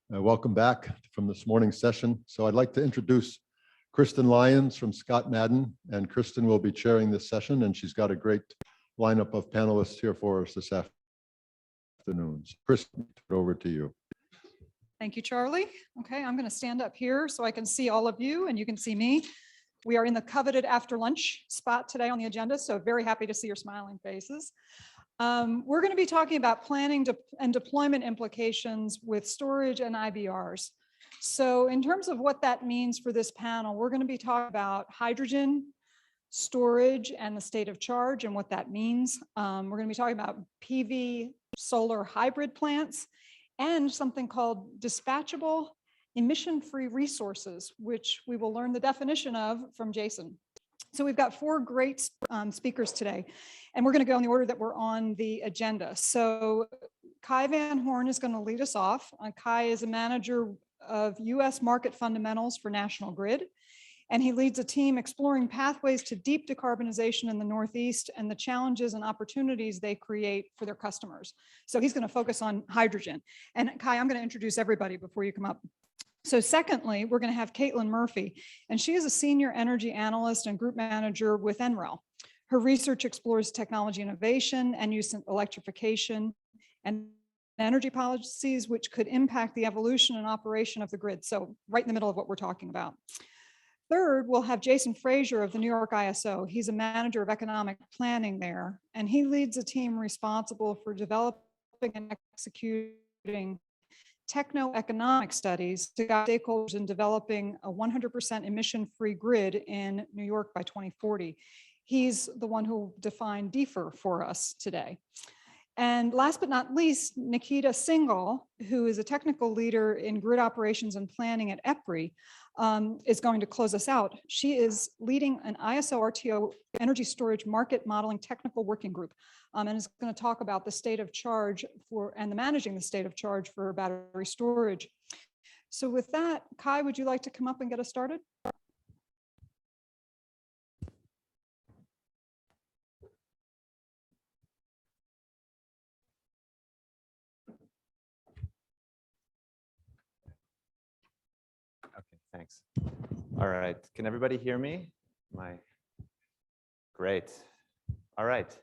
Welcome back from this morning's session. So I'd like to introduce Cristin Lyons from ScottMadden, and Cristin will be chairing this session, and she's got a great lineup of panelists here for us this afternoon. Cristin, over to you. Thank you, Charlie. Okay, I'm going to stand up here so I can see all of you and you can see me. We are in the coveted after lunch spot today on the agenda, so very happy to see your smiling faces. We're going to be talking about planning and deployment implications with storage and IBRs. So in terms of what that means for this panel, we're going to be talking about hydrogen, storage, and the state of charge and what that means. We're going to be talking about PV solar hybrid plants and something called dispatchable emission-free resources, which we will learn the definition of from Jason. So we've got four great speakers today, and we're going to go in the order that we're on the agenda. So Kai Van Horn is going to lead us off. Kai is a manager of U.S. market fundamentals for National Grid, and he leads a team exploring pathways to deep decarbonization in the Northeast and the challenges and opportunities they create for their customers. So he's going to focus on hydrogen. And Kai, I'm going to introduce everybody before you come up. So secondly, we're going to have Caitlin Murphy, and she is a senior energy analyst and group manager with NREL. Her research explores technology innovation and use of electrification and energy policies, which could impact the evolution and operation of the grid. So right in the middle of what we're talking about. Third, we'll have Jason Frasier of the New York ISO. He's a manager of economic planning there, and he leads a team responsible for developing and executing techno-economic studies to guide stakeholders in developing a 100% emission-free grid in New York by 2040. He's the one who defined DEFR for us today. And last but not least, Nikita Singhal, who is a technical leader in grid operations and planning at EPRI, is going to close us out. She is leading an ISO RTO energy storage market modeling technical working group, and is going to talk about the state of charge and the managing the state of charge for battery storage. So with that, Kai, would you like to come up and get us started? Thanks. All right, can everybody hear me? Great. All right.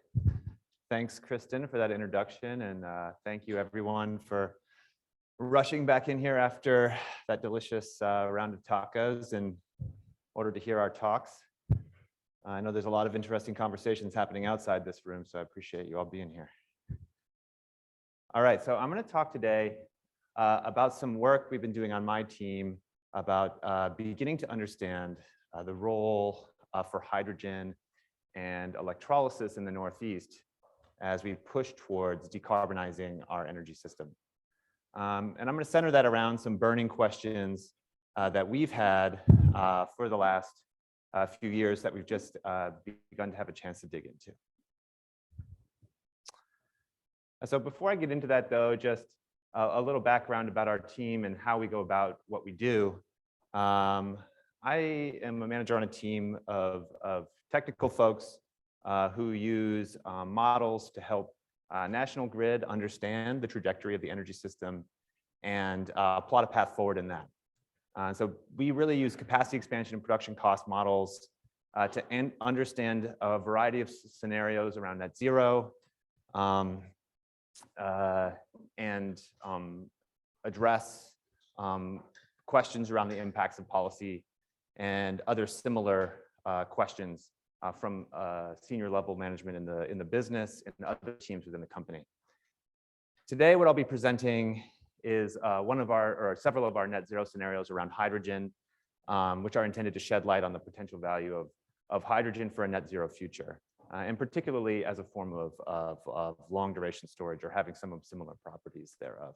Thanks, Cristin, for that introduction, and thank you everyone for rushing back in here after that delicious round of tacos in order to hear our talks. I know there's a lot of interesting conversations happening outside this room, so I appreciate you all being here. All right, so I'm going to talk today about some work we've been doing on my team about beginning to understand the role for hydrogen and electrolysis in the Northeast as we push towards decarbonizing our energy system. And I'm going to center that around some burning questions that we've had for the last few years that we've just begun to have a chance to dig into. So before I get into that, though, just a little background about our team and how we go about what we do. I am a manager on a team of technical folks who use models to help National Grid understand the trajectory of the energy system and plot a path forward in that. So we really use capacity expansion and production cost models to understand a variety of scenarios around net zero, and address questions around the impacts of policy and other similar questions from senior level management in the business and other teams within the company. Today, what I'll be presenting is several of our net zero scenarios around hydrogen, which are intended to shed light on the potential value of hydrogen for a net zero future. And particularly as a form of long duration storage or having some of similar properties thereof.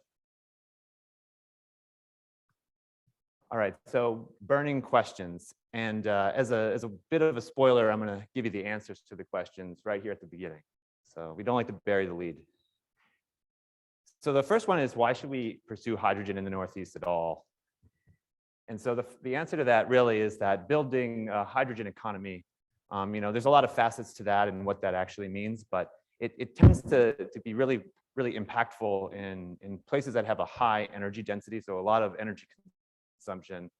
All right, so burning questions. And as a bit of a spoiler, I'm going to give you the answers to the questions right here at the beginning. So we don't like to bury the lead. So the first one is, why should we pursue hydrogen in the Northeast at all? And so the answer to that really is that building a hydrogen economy, there's a lot of facets to that and what that actually means, but it tends to be really really impactful in places that have a high energy density, so a lot of energy consumption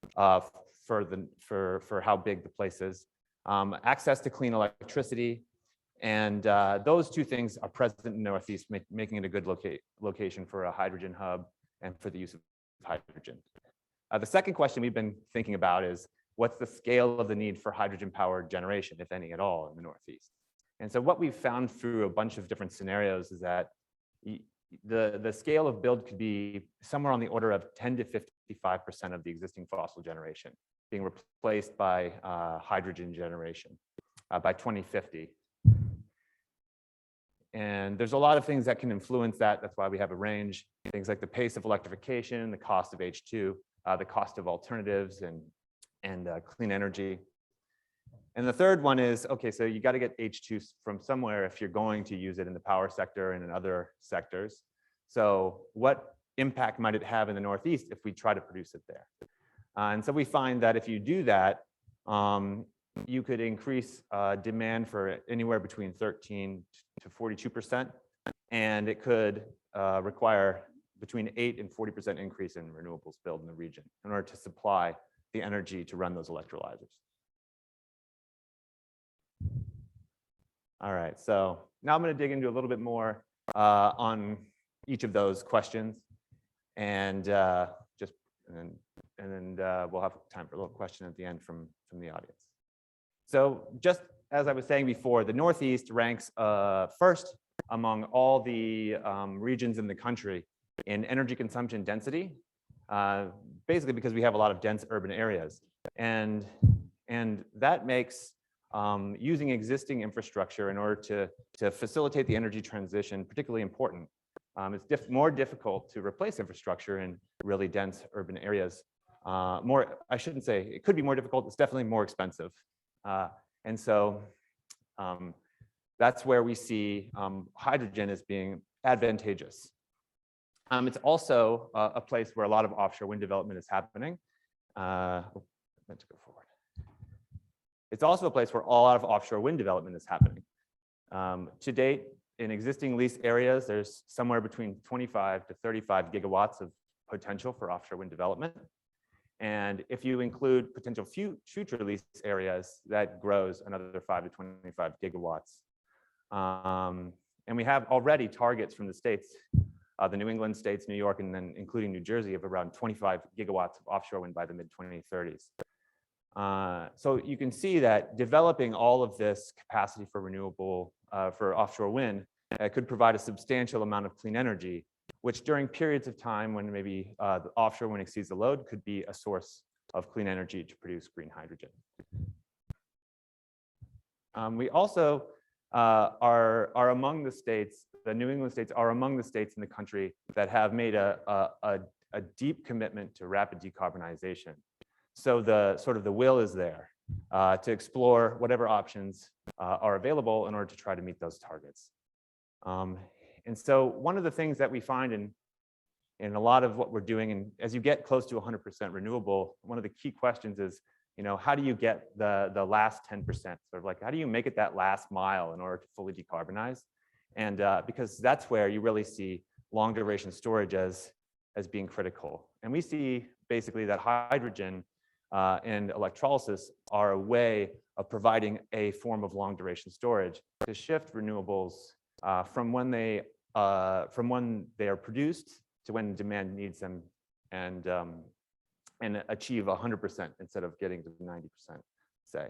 for how big the place is. Access to clean electricity, and those two things are present in the Northeast, making it a good location for a hydrogen hub and for the use of hydrogen. The second question we've been thinking about is, what's the scale of the need for hydrogen powered generation, if any at all, in the Northeast? And so what we've found through a bunch of different scenarios is that the scale of build could be somewhere on the order of 10 to 55% of the existing fossil generation being replaced by hydrogen generation by 2050. And there's a lot of things that can influence that. That's why we have a range. Things like the pace of electrification, the cost of H2, the cost of alternatives and clean energy. And the third one is, okay, so you got to get H2 from somewhere if you're going to use it in the power sector and in other sectors. So what impact might it have in the Northeast if we try to produce it there? And so we find that if you do that, you could increase demand for anywhere between 13 to 42%, and it could require between 8 and 40% increase in renewables build in the region in order to supply the energy to run those electrolyzers. All right, so now I'm going to dig into a little bit more on each of those questions, and then we'll have time for a little question at the end from the audience. So just as I was saying before, the Northeast ranks first among all the regions in the country in energy consumption density, basically because we have a lot of dense urban areas, and that makes using existing infrastructure in order to facilitate the energy transition particularly important. It's more difficult to replace infrastructure in really dense urban areas. I shouldn't say it could be more difficult, it's definitely more expensive. And so that's where we see hydrogen as being advantageous. It's also a place where a lot of offshore wind development is happening. Let's go forward. It's also a place where a lot of offshore wind development is happening. To date, in existing lease areas, there's somewhere between 25 to 35 gigawatts of potential for offshore wind development. And if you include potential future lease areas, that grows another 5 to 25 gigawatts. And we have already targets from the states, the New England states, New York, and then including New Jersey, of around 25 gigawatts of offshore wind by the mid-2030s. So you can see that developing all of this capacity for renewable, for offshore wind, could provide a substantial amount of clean energy, which during periods of time when maybe the offshore wind exceeds the load could be a source of clean energy to produce green hydrogen. We also are among the states, the New England states are among the states in the country that have made a deep commitment to rapid decarbonization. So the will is there to explore whatever options are available in order to try to meet those targets. And so one of the things that we find in a lot of what we're doing, and as you get close to 100% renewable, one of the key questions is, how do you get the last 10%? Sort of like, how do you make it that last mile in order to fully decarbonize? And because that's where you really see long duration storage as being critical. And we see basically that hydrogen and electrolysis are a way of providing a form of long duration storage to shift renewables from when they are produced to when demand needs them, and achieve 100% instead of getting to 90%, say.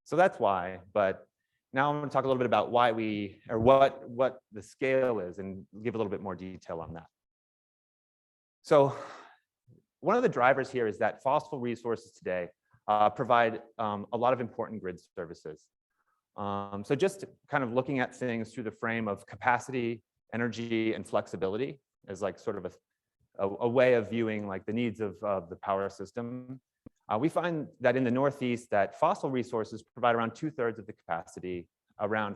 So that's why. But now I'm going to talk a little bit about why what the scale is, and give a little bit more detail on that. So one of the drivers here is that fossil resources today provide a lot of important grid services. So just kind of looking at things through the frame of capacity, energy, and flexibility as like sort of a way of viewing like the needs of the power system. We find that in the Northeast that fossil resources provide around 2/3 of the capacity, around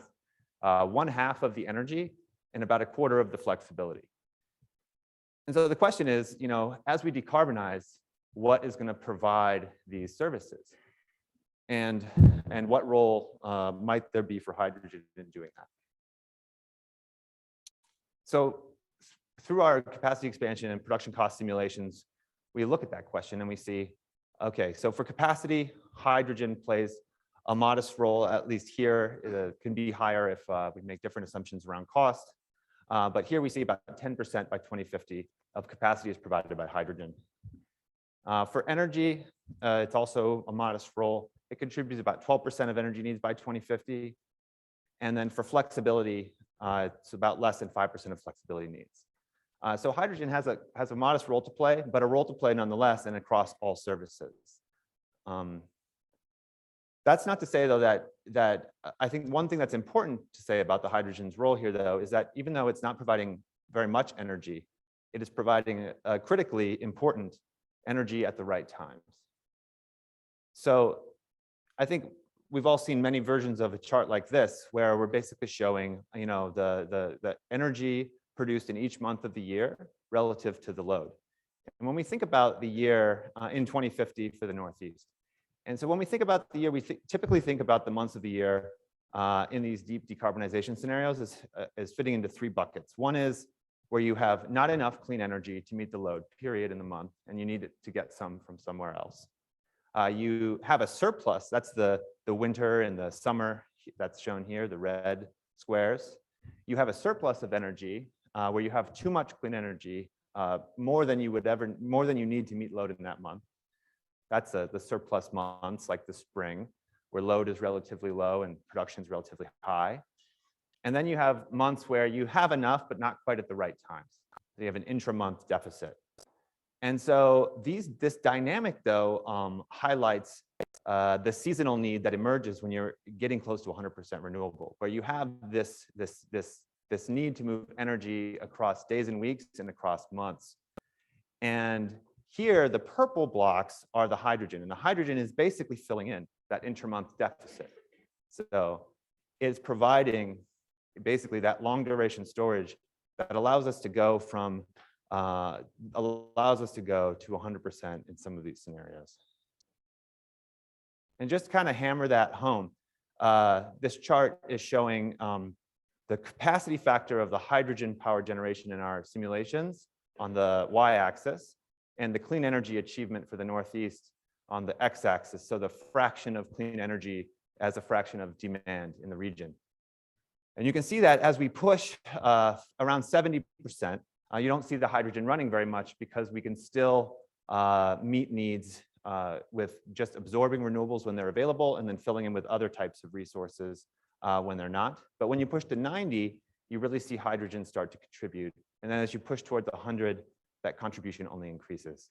1/2 of the energy, and about 1/4 of the flexibility. And so the question is, as we decarbonize, what is going to provide these services? And what role might there be for hydrogen in doing that? So through our capacity expansion and production cost simulations, we look at that question and we see, okay, so for capacity, hydrogen plays a modest role, at least here. It can be higher if we make different assumptions around cost. But here we see about 10% by 2050 of capacity is provided by hydrogen. For energy, it's also a modest role. It contributes about 12% of energy needs by 2050. And then for flexibility, it's about less than 5% of flexibility needs. So hydrogen has a modest role to play, but a role to play nonetheless and across all services. That's not to say, though, that I think one thing that's important to say about the hydrogen's role here, though, is that even though it's not providing very much energy, it is providing a critically important energy at the right times. So I think we've all seen many versions of a chart like this, where we're basically showing, the energy produced in each month of the year relative to the load. And when we think about the year in 2050 for the Northeast, and so when we think about the year, we typically think about the months of the year in these deep decarbonization scenarios as fitting into three buckets. One is where you have not enough clean energy to meet the load, period, in the month, and you need it to get some from somewhere else. You have a surplus, that's the winter and the summer, that's shown here, the red squares. You have a surplus of energy where you have too much clean energy, more than you need to meet load in that month. That's the surplus months, like the spring, where load is relatively low and production is relatively high. And then you have months where you have enough, but not quite at the right times. So you have an intra-month deficit. And so this dynamic, though, highlights the seasonal need that emerges when you're getting close to 100% renewable, where you have this need to move energy across days and weeks and across months. And here, the purple blocks are the hydrogen, and the hydrogen is basically filling in that intra-month deficit. So it's providing basically that long duration storage that allows us to go from to 100% in some of these scenarios. And just to kind of hammer that home, this chart is showing the capacity factor of the hydrogen power generation in our simulations on the y-axis, and the clean energy achievement for the Northeast on the x-axis, so the fraction of clean energy as a fraction of demand in the region. And you can see that as we push around 70%, you don't see the hydrogen running very much because we can still meet needs with just absorbing renewables when they're available and then filling in with other types of resources when they're not. But when you push to 90, you really see hydrogen start to contribute. And then as you push towards 100, that contribution only increases.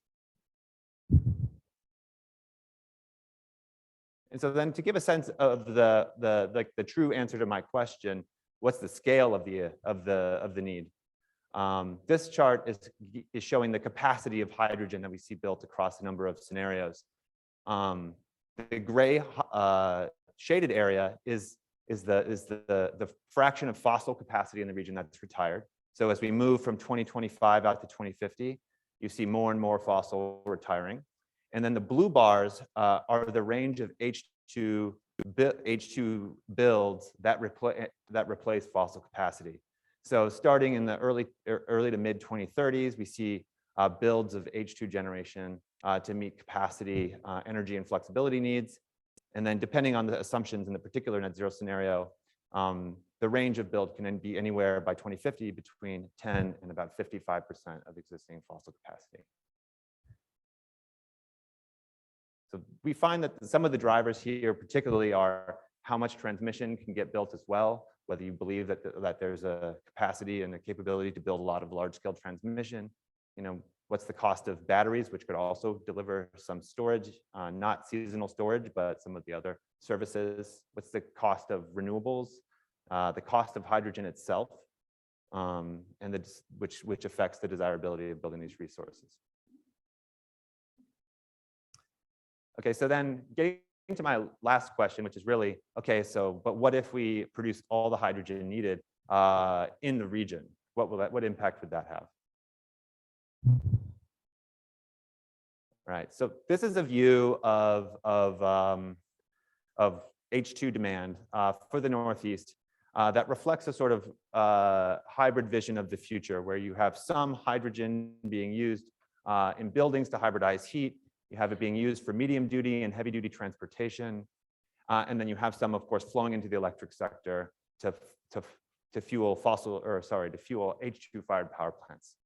And so then to give a sense of the true answer to my question, what's the scale of the need? This chart is showing the capacity of hydrogen that we see built across a number of scenarios. The gray shaded area is the fraction of fossil capacity in the region that's retired. So as we move from 2025 out to 2050, you see more and more fossil retiring. And then the blue bars are the range of H2 builds that replace fossil capacity. So starting in the early to mid 2030s, we see builds of H2 generation to meet capacity, energy, and flexibility needs. And then depending on the assumptions in the particular net zero scenario, the range of build can be anywhere by 2050 between 10 and about 55% of existing fossil capacity. So we find that some of the drivers here particularly are how much transmission can get built as well, whether you believe that there's a capacity and a capability to build a lot of large-scale transmission. What's the cost of batteries, which could also deliver some storage, not seasonal storage, but some of the other services. What's the cost of renewables, the cost of hydrogen itself, and which affects the desirability of building these resources. Okay, so then getting to my last question, which is really, okay, so, but what if we produce all the hydrogen needed in the region? What impact would that have? Right, so this is a view of H2 demand for the Northeast that reflects a sort of hybrid vision of the future, where you have some hydrogen being used in buildings to hybridize heat. You have it being used for medium duty and heavy duty transportation. And then you have some, of course, flowing into the electric sector to fuel to fuel H2 fired power plants.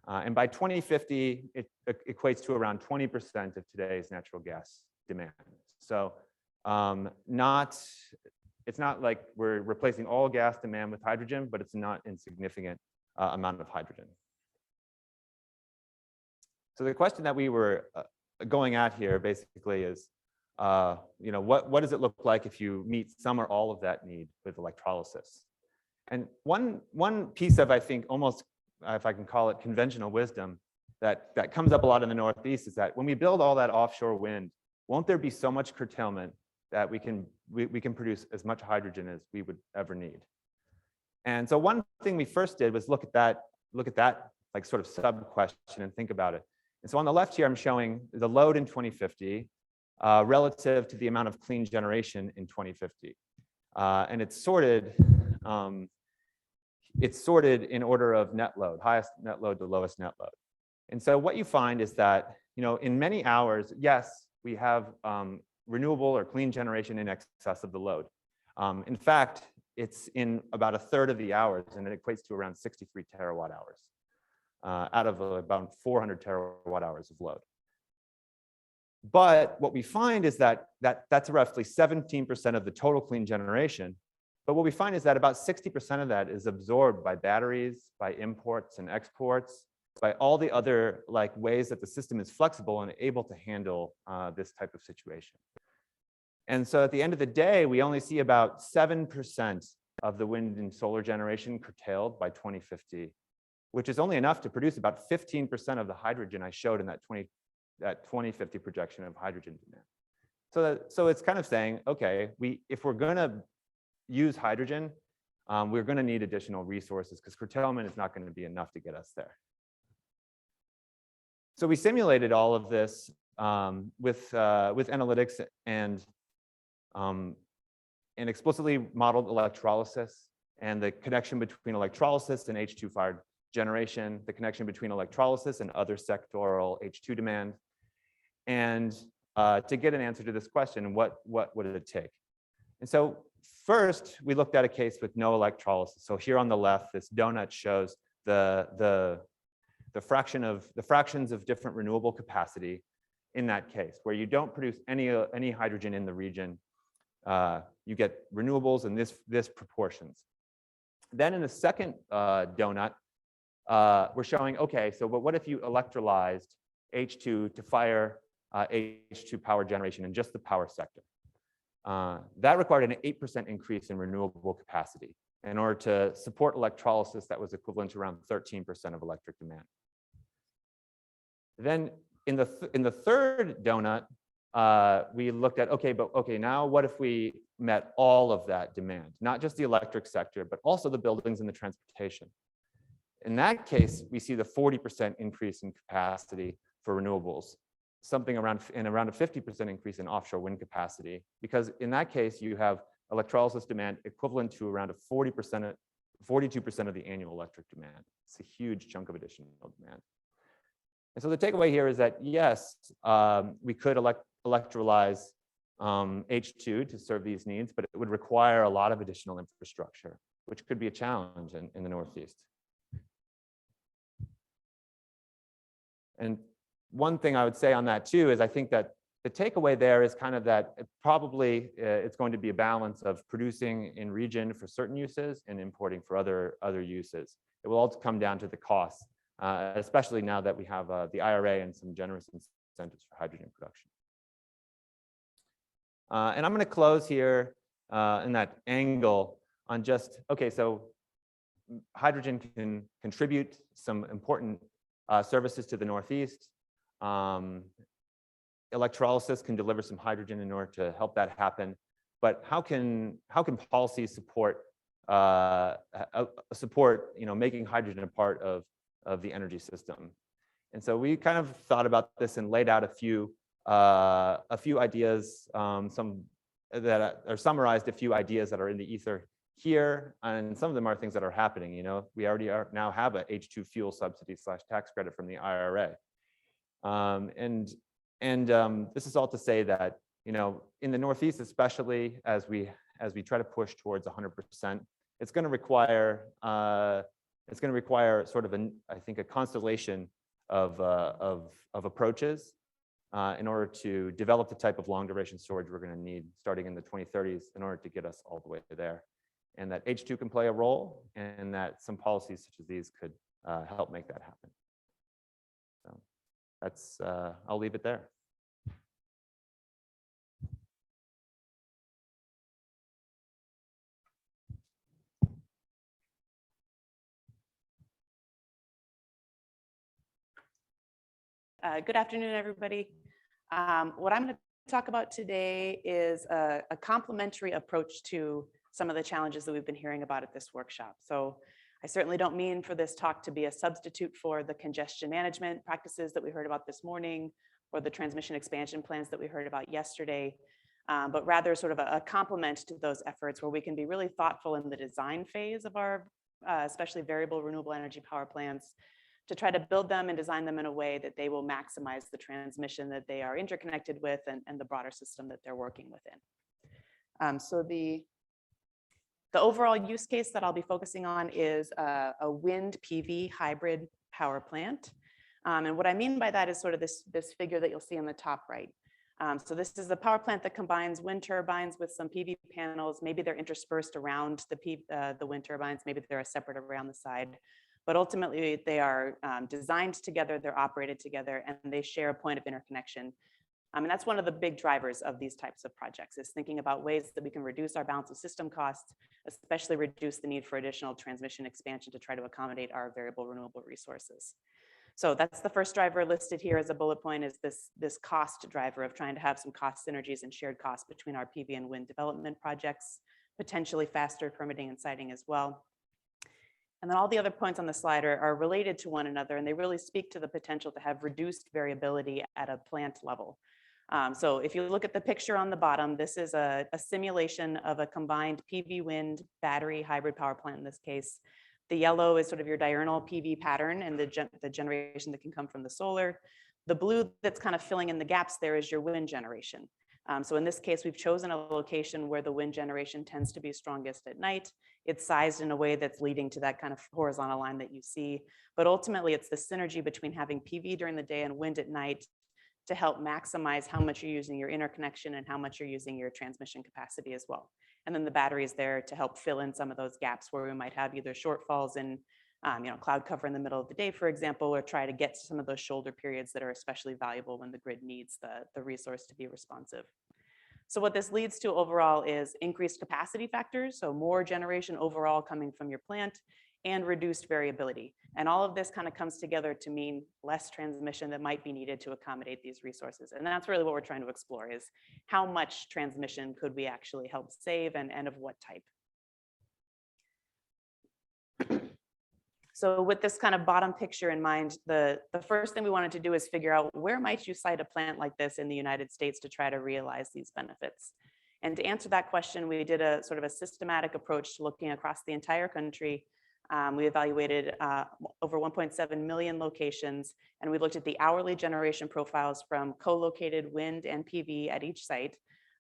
And by 2050, it equates to around 20% of today's natural gas demand. So it's not like we're replacing all gas demand with hydrogen, but it's not insignificant amount of hydrogen. So the question that we were going at here basically is, what does it look like if you meet some or all of that need with electrolysis? And one piece of, I think, almost, if I can call it conventional wisdom, that comes up a lot in the Northeast is that when we build all that offshore wind, won't there be so much curtailment that we can produce as much hydrogen as we would ever need? And so one thing we first did was look at that like sort of sub question and think about it. And so on the left here, I'm showing the load in 2050 relative to the amount of clean generation in 2050. And it's sorted in order of net load, highest net load to lowest net load. And so what you find is that, in many hours, yes, we have renewable or clean generation in excess of the load. In fact, it's in about a third of the hours, and it equates to around 63 terawatt hours out of about 400 terawatt hours of load. But what we find is that's roughly 17% of the total clean generation. But what we find is that about 60% of that is absorbed by batteries, by imports and exports, by all the other ways that the system is flexible and able to handle this type of situation. And so at the end of the day, we only see about 7% of the wind and solar generation curtailed by 2050, which is only enough to produce about 15% of the hydrogen I showed in that 2050 projection of hydrogen demand. So it's kind of saying, okay, if we're going to use hydrogen, we're going to need additional resources because curtailment is not going to be enough to get us there. So we simulated all of this with analytics and explicitly modeled electrolysis and the connection between electrolysis and H2 fired generation, the connection between electrolysis and other sectoral H2 demand, and to get an answer to this question, what would it take? And so first, we looked at a case with no electrolysis. So here on the left, this donut shows the fractions of different renewable capacity in that case, where you don't produce any hydrogen in the region. You get renewables in this proportions. Then in the second donut, we're showing, okay, so but what if you electrolyzed H2 to fire H2 power generation in just the power sector? That required an 8% increase in renewable capacity in order to support electrolysis that was equivalent to around 13% of electric demand. Then in the third donut, we looked at, okay, now what if we met all of that demand, not just the electric sector, but also the buildings and the transportation? In that case, we see the 40% increase in capacity for renewables, something around a 50% increase in offshore wind capacity, because in that case, you have electrolysis demand equivalent to around a 42% of the annual electric demand. It's a huge chunk of additional demand. And so the takeaway here is that, yes, we could electrolyze H2 to serve these needs, but it would require a lot of additional infrastructure, which could be a challenge in the Northeast. And one thing I would say on that too is I think that the takeaway there is kind of that it's going to be a balance of producing in region for certain uses and importing for other uses. It will all come down to the cost, especially now that we have the IRA and some generous incentives for hydrogen production. And I'm going to close here in that angle on just, okay, so hydrogen can contribute some important services to the Northeast. Electrolysis can deliver some hydrogen in order to help that happen. But how can policies support making hydrogen a part of the energy system? And so we kind of thought about this and laid out a few ideas, some that are summarized, a few ideas that are in the ether here, and some of them are things that are happening. We already now have a H2 fuel subsidy / tax credit from the IRA. This is all to say that, in the Northeast, especially as we try to push towards 100%, it's going to require sort of I think a constellation of approaches in order to develop the type of long duration storage we're going to need starting in the 2030s in order to get us all the way there. And that H2 can play a role, and that some policies such as these could help make that happen. So that's, I'll leave it there. Good afternoon, everybody. What I'm going to talk about today is a complementary approach to some of the challenges that we've been hearing about at this workshop. So I certainly don't mean for this talk to be a substitute for the congestion management practices that we heard about this morning or the transmission expansion plans that we heard about yesterday, but rather sort of a complement to those efforts where we can be really thoughtful in the design phase of our especially variable renewable energy power plants, to try to build them and design them in a way that they will maximize the transmission that they are interconnected with and the broader system that they're working within. So the overall use case that I'll be focusing on is a wind PV hybrid power plant. And what I mean by that is sort of this figure that you'll see on the top right. So this is a power plant that combines wind turbines with some PV panels. Maybe they're interspersed around the wind turbines. Maybe they're separate around the side. But ultimately, they are designed together, they're operated together, and they share a point of interconnection. And that's one of the big drivers of these types of projects, is thinking about ways that we can reduce our balance of system costs, especially reduce the need for additional transmission expansion to try to accommodate our variable renewable resources. So that's the first driver listed here as a bullet point, is this cost driver of trying to have some cost synergies and shared costs between our PV and wind development projects, potentially faster permitting and siting as well. And then all the other points on the slide are related to one another, and they really speak to the potential to have reduced variability at a plant level. So if you look at the picture on the bottom, this is a simulation of a combined PV wind battery hybrid power plant in this case. The yellow is sort of your diurnal PV pattern and the generation that can come from the solar. The blue that's kind of filling in the gaps there is your wind generation. So in this case, we've chosen a location where the wind generation tends to be strongest at night. It's sized in a way that's leading to that kind of horizontal line that you see. But ultimately, it's the synergy between having PV during the day and wind at night to help maximize how much you're using your interconnection and how much you're using your transmission capacity as well. And then the battery is there to help fill in some of those gaps where we might have either shortfalls in cloud cover in the middle of the day, for example, or try to get to some of those shoulder periods that are especially valuable when the grid needs the resource to be responsive. So what this leads to overall is increased capacity factors, so more generation overall coming from your plant, and reduced variability. And all of this kind of comes together to mean less transmission that might be needed to accommodate these resources. And that's really what we're trying to explore, is how much transmission could we actually help save and of what type. So with this kind of bottom picture in mind, the first thing we wanted to do is figure out where might you site a plant like this in the United States to try to realize these benefits. And to answer that question, we did a sort of a systematic approach to looking across the entire country. We evaluated over 1.7 million locations, and we looked at the hourly generation profiles from co-located wind and PV at each site,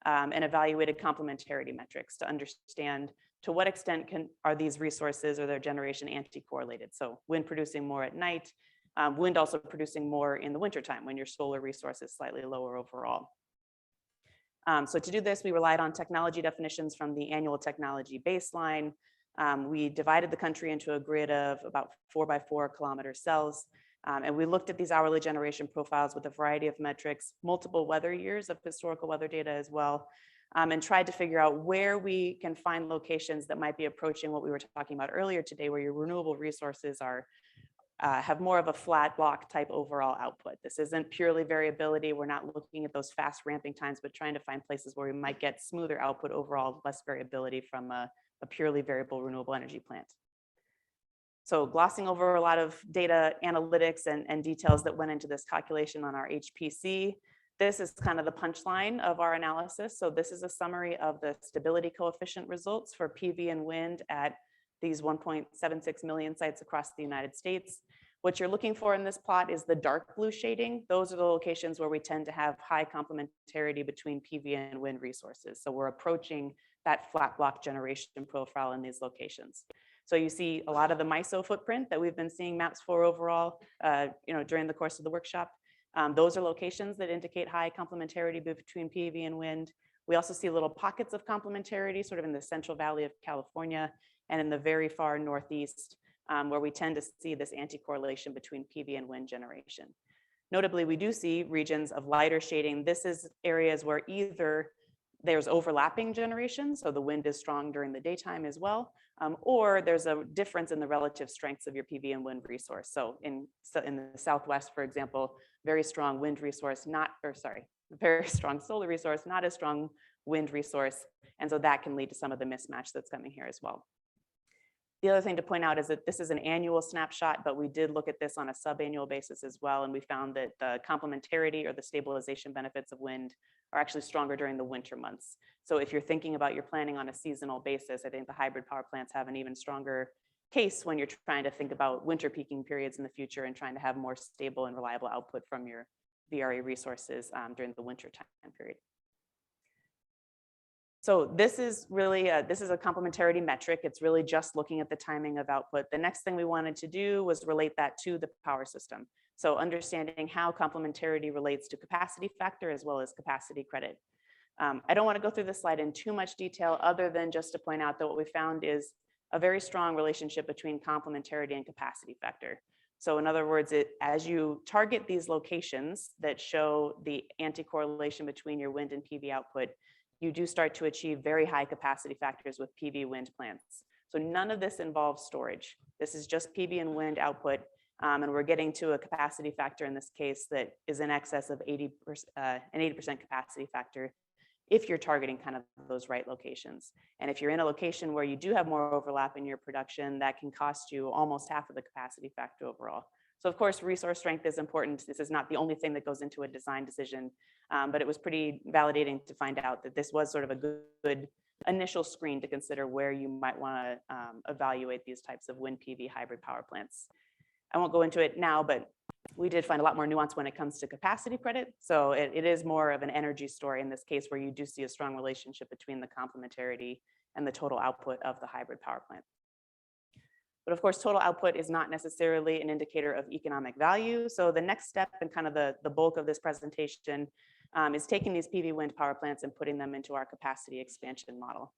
and evaluated complementarity metrics to understand to what extent are these resources or their generation anti-correlated. So wind producing more at night, wind also producing more in the wintertime when your solar resource is slightly lower overall. So to do this, we relied on technology definitions from the annual technology baseline. We divided the country into a grid of about 4x4 kilometer cells. And we looked at these hourly generation profiles with a variety of metrics, multiple weather years of historical weather data as well, and tried to figure out where we can find locations that might be approaching what we were talking about earlier today, where your renewable resources have more of a flat block type overall output. This isn't purely variability. We're not looking at those fast ramping times, but trying to find places where we might get smoother output overall, less variability from a purely variable renewable energy plant. So glossing over a lot of data analytics and details that went into this calculation on our HPC, This is kind of the punchline of our analysis. So this is a summary of the stability coefficient results for PV and wind at these 1.76 million sites across the United States. What you're looking for in this plot is the dark blue shading. Those are the locations where we tend to have high complementarity between PV and wind resources. So we're approaching that flat block generation profile in these locations. So you see a lot of the MYISO footprint that we've been seeing maps for overall, during the course of the workshop. Those are locations that indicate high complementarity between PV and wind. We also see little pockets of complementarity sort of in the Central Valley of California and in the very far Northeast, where we tend to see this anti-correlation between PV and wind generation. Notably, we do see regions of lighter shading. This is areas where either there's overlapping generation, so the wind is strong during the daytime as well, or there's a difference in the relative strengths of your PV and wind resource. So in the Southwest, for example, very strong wind resource, very strong solar resource, not as strong wind resource. And so that can lead to some of the mismatch that's coming here as well. The other thing to point out is that this is an annual snapshot, but we did look at this on a sub-annual basis as well. And we found that the complementarity or the stabilization benefits of wind are actually stronger during the winter months. So if you're thinking about your planning on a seasonal basis, I think the hybrid power plants have an even stronger case when you're trying to think about winter peaking periods in the future and trying to have more stable and reliable output from your VRE resources during the winter time period. So this is really a complementarity metric. It's really just looking at the timing of output. The next thing we wanted to do was relate that to the power system. So understanding how complementarity relates to capacity factor as well as capacity credit. I don't want to go through this slide in too much detail other than just to point out that what we found is a very strong relationship between complementarity and capacity factor. So in other words, as you target these locations that show the anti-correlation between your wind and PV output, you do start to achieve very high capacity factors with PV wind plants. So none of this involves storage. This is just PV and wind output. And we're getting to a capacity factor in this case that is in excess of an 80% capacity factor if you're targeting kind of those right locations. And if you're in a location where you do have more overlap in your production, that can cost you almost half of the capacity factor overall. So of course, resource strength is important. This is not the only thing that goes into a design decision, but it was pretty validating to find out that this was sort of a good initial screen to consider where you might want to evaluate these types of wind PV hybrid power plants. I won't go into it now, but we did find a lot more nuance when it comes to capacity credit. So it is more of an energy story in this case, where you do see a strong relationship between the complementarity and the total output of the hybrid power plant. But of course, total output is not necessarily an indicator of economic value. So the next step and kind of the bulk of this presentation is taking these PV wind power plants and putting them into our capacity expansion model.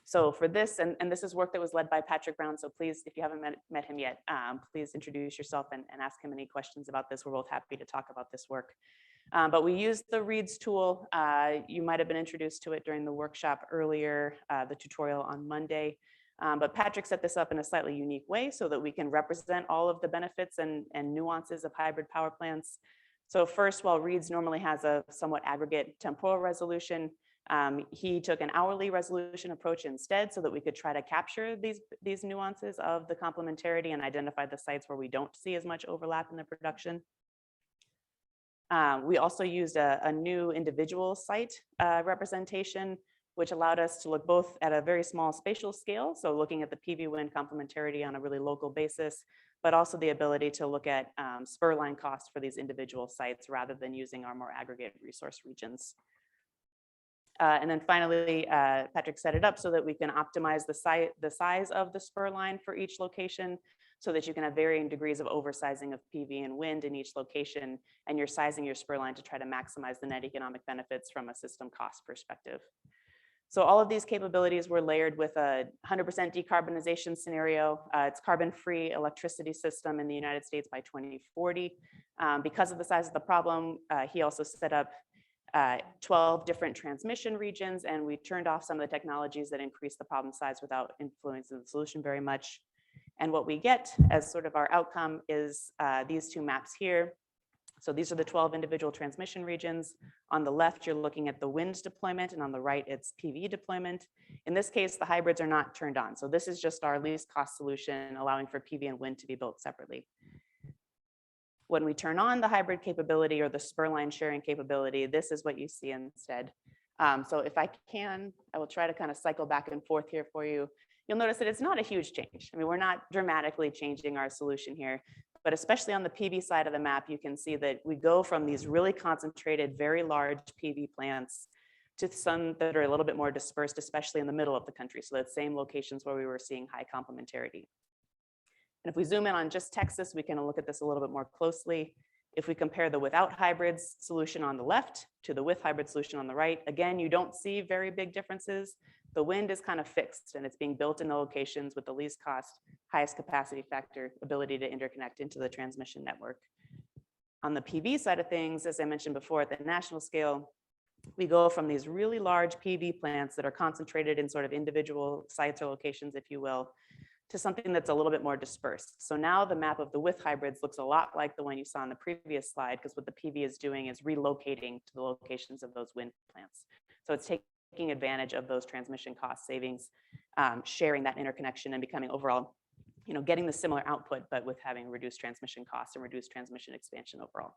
So for this, and this is work that was led by Patrick Brown. So please, if you haven't met him yet, please introduce yourself and ask him any questions about this. We're both happy to talk about this work. But we used the READS tool. You might have been introduced to it during the workshop earlier, the tutorial on Monday. But Patrick set this up in a slightly unique way so that we can represent all of the benefits and nuances of hybrid power plants. So first, while READS normally has a somewhat aggregate temporal resolution, he took an hourly resolution approach instead so that we could try to capture these nuances of the complementarity and identify the sites where we don't see as much overlap in the production. We also used a new individual site representation, which allowed us to look both at a very small spatial scale, so looking at the PV wind complementarity on a really local basis, but also the ability to look at spur line costs for these individual sites rather than using our more aggregate resource regions. And then finally, Patrick set it up so that we can optimize the size of the spur line for each location so that you can have varying degrees of oversizing of PV and wind in each location, and you're sizing your spur line to try to maximize the net economic benefits from a system cost perspective. So all of these capabilities were layered with a 100% decarbonization scenario. It's carbon-free electricity system in the United States by 2040. Because of the size of the problem, he also set up 12 different transmission regions, and we turned off some of the technologies that increase the problem size without influencing the solution very much. And what we get as sort of our outcome is these two maps here. So these are the 12 individual transmission regions. On the left, you're looking at the wind deployment, and on the right, it's PV deployment. In this case, the hybrids are not turned on. So this is just our least cost solution, allowing for PV and wind to be built separately. When we turn on the hybrid capability or the spur line sharing capability, this is what you see instead. So if I can, I will try to kind of cycle back and forth here for you. You'll notice that it's not a huge change. I mean, we're not dramatically changing our solution here, but especially on the PV side of the map, you can see that we go from these really concentrated, very large PV plants to some that are a little bit more dispersed, especially in the middle of the country. So that same locations where we were seeing high complementarity. And if we zoom in on just Texas, we can look at this a little bit more closely. If we compare the without hybrids solution on the left to the with hybrid solution on the right, again, you don't see very big differences. The wind is kind of fixed and it's being built in the locations with the least cost, highest capacity factor, ability to interconnect into the transmission network. On the PV side of things, as I mentioned before, at the national scale, we go from these really large PV plants that are concentrated in sort of individual sites or locations, if you will, to something that's a little bit more dispersed. So now the map of the with hybrids looks a lot like the one you saw on the previous slide, because what the PV is doing is relocating to the locations of those wind plants. So it's taking advantage of those transmission cost savings, sharing that interconnection and becoming overall, getting the similar output, but with having reduced transmission costs and reduced transmission expansion overall.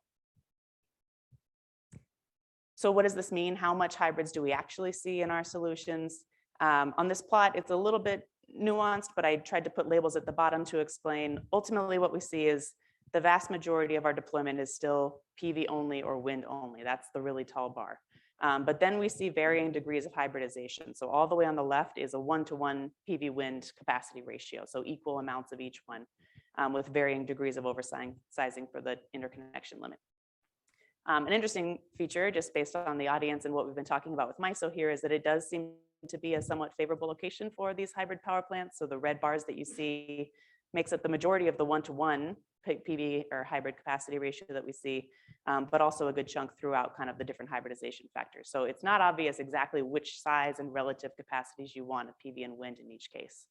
So what does this mean? How much hybrids do we actually see in our solutions? On this plot, it's a little bit nuanced, but I tried to put labels at the bottom to explain. Ultimately, what we see is the vast majority of our deployment is still PV only or wind only. That's the really tall bar. But then we see varying degrees of hybridization. So all the way on the left is a 1-to-1 PV wind capacity ratio. So equal amounts of each one with varying degrees of oversizing for the interconnection limit. An interesting feature, just based on the audience and what we've been talking about with MYISO here, is that it does seem to be a somewhat favorable location for these hybrid power plants. So the red bars that you see makes up the majority of the 1-to-1 PV or hybrid capacity ratio that we see, but also a good chunk throughout kind of the different hybridization factors. So it's not obvious exactly which size and relative capacities you want of PV and wind in each case.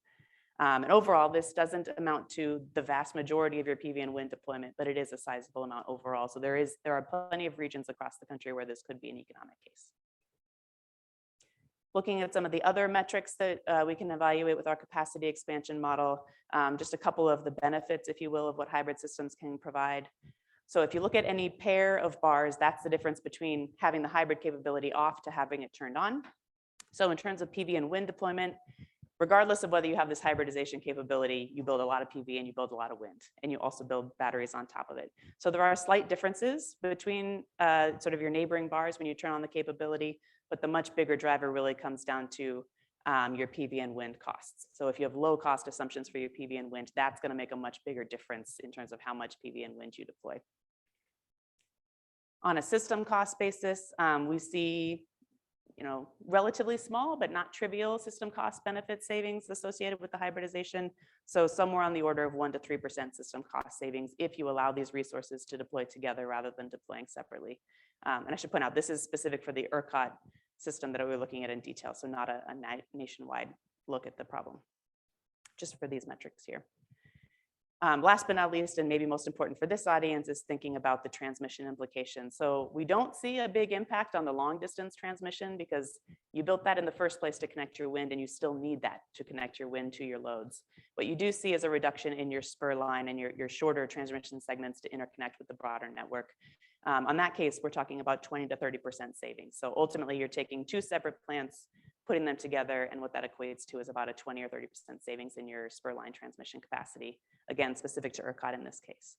And overall, this doesn't amount to the vast majority of your PV and wind deployment, but it is a sizable amount overall. So there are plenty of regions across the country where this could be an economic case. Looking at some of the other metrics that we can evaluate with our capacity expansion model, just a couple of the benefits, if you will, of what hybrid systems can provide. So if you look at any pair of bars, that's the difference between having the hybrid capability off to having it turned on. So in terms of PV and wind deployment, regardless of whether you have this hybridization capability, you build a lot of PV and you build a lot of wind, and you also build batteries on top of it. So there are slight differences between sort of your neighboring bars when you turn on the capability, but the much bigger driver really comes down to your PV and wind costs. So if you have low cost assumptions for your PV and wind, that's going to make a much bigger difference in terms of how much PV and wind you deploy. On a system cost basis, we see relatively small, but not trivial system cost benefit savings associated with the hybridization. So somewhere on the order of 1 to 3% system cost savings if you allow these resources to deploy together rather than deploying separately. And I should point out, this is specific for the ERCOT system that we're looking at in detail, so not a nationwide look at the problem, just for these metrics here. Last but not least, and maybe most important for this audience, is thinking about the transmission implications. So we don't see a big impact on the long distance transmission because you built that in the first place to connect your wind, and you still need that to connect your wind to your loads. What you do see is a reduction in your spur line and your shorter transmission segments to interconnect with the broader network. On that case, we're talking about 20 to 30% savings. So ultimately, you're taking two separate plants, putting them together, and what that equates to is about a 20 or 30% savings in your spur line transmission capacity, again, specific to ERCOT in this case.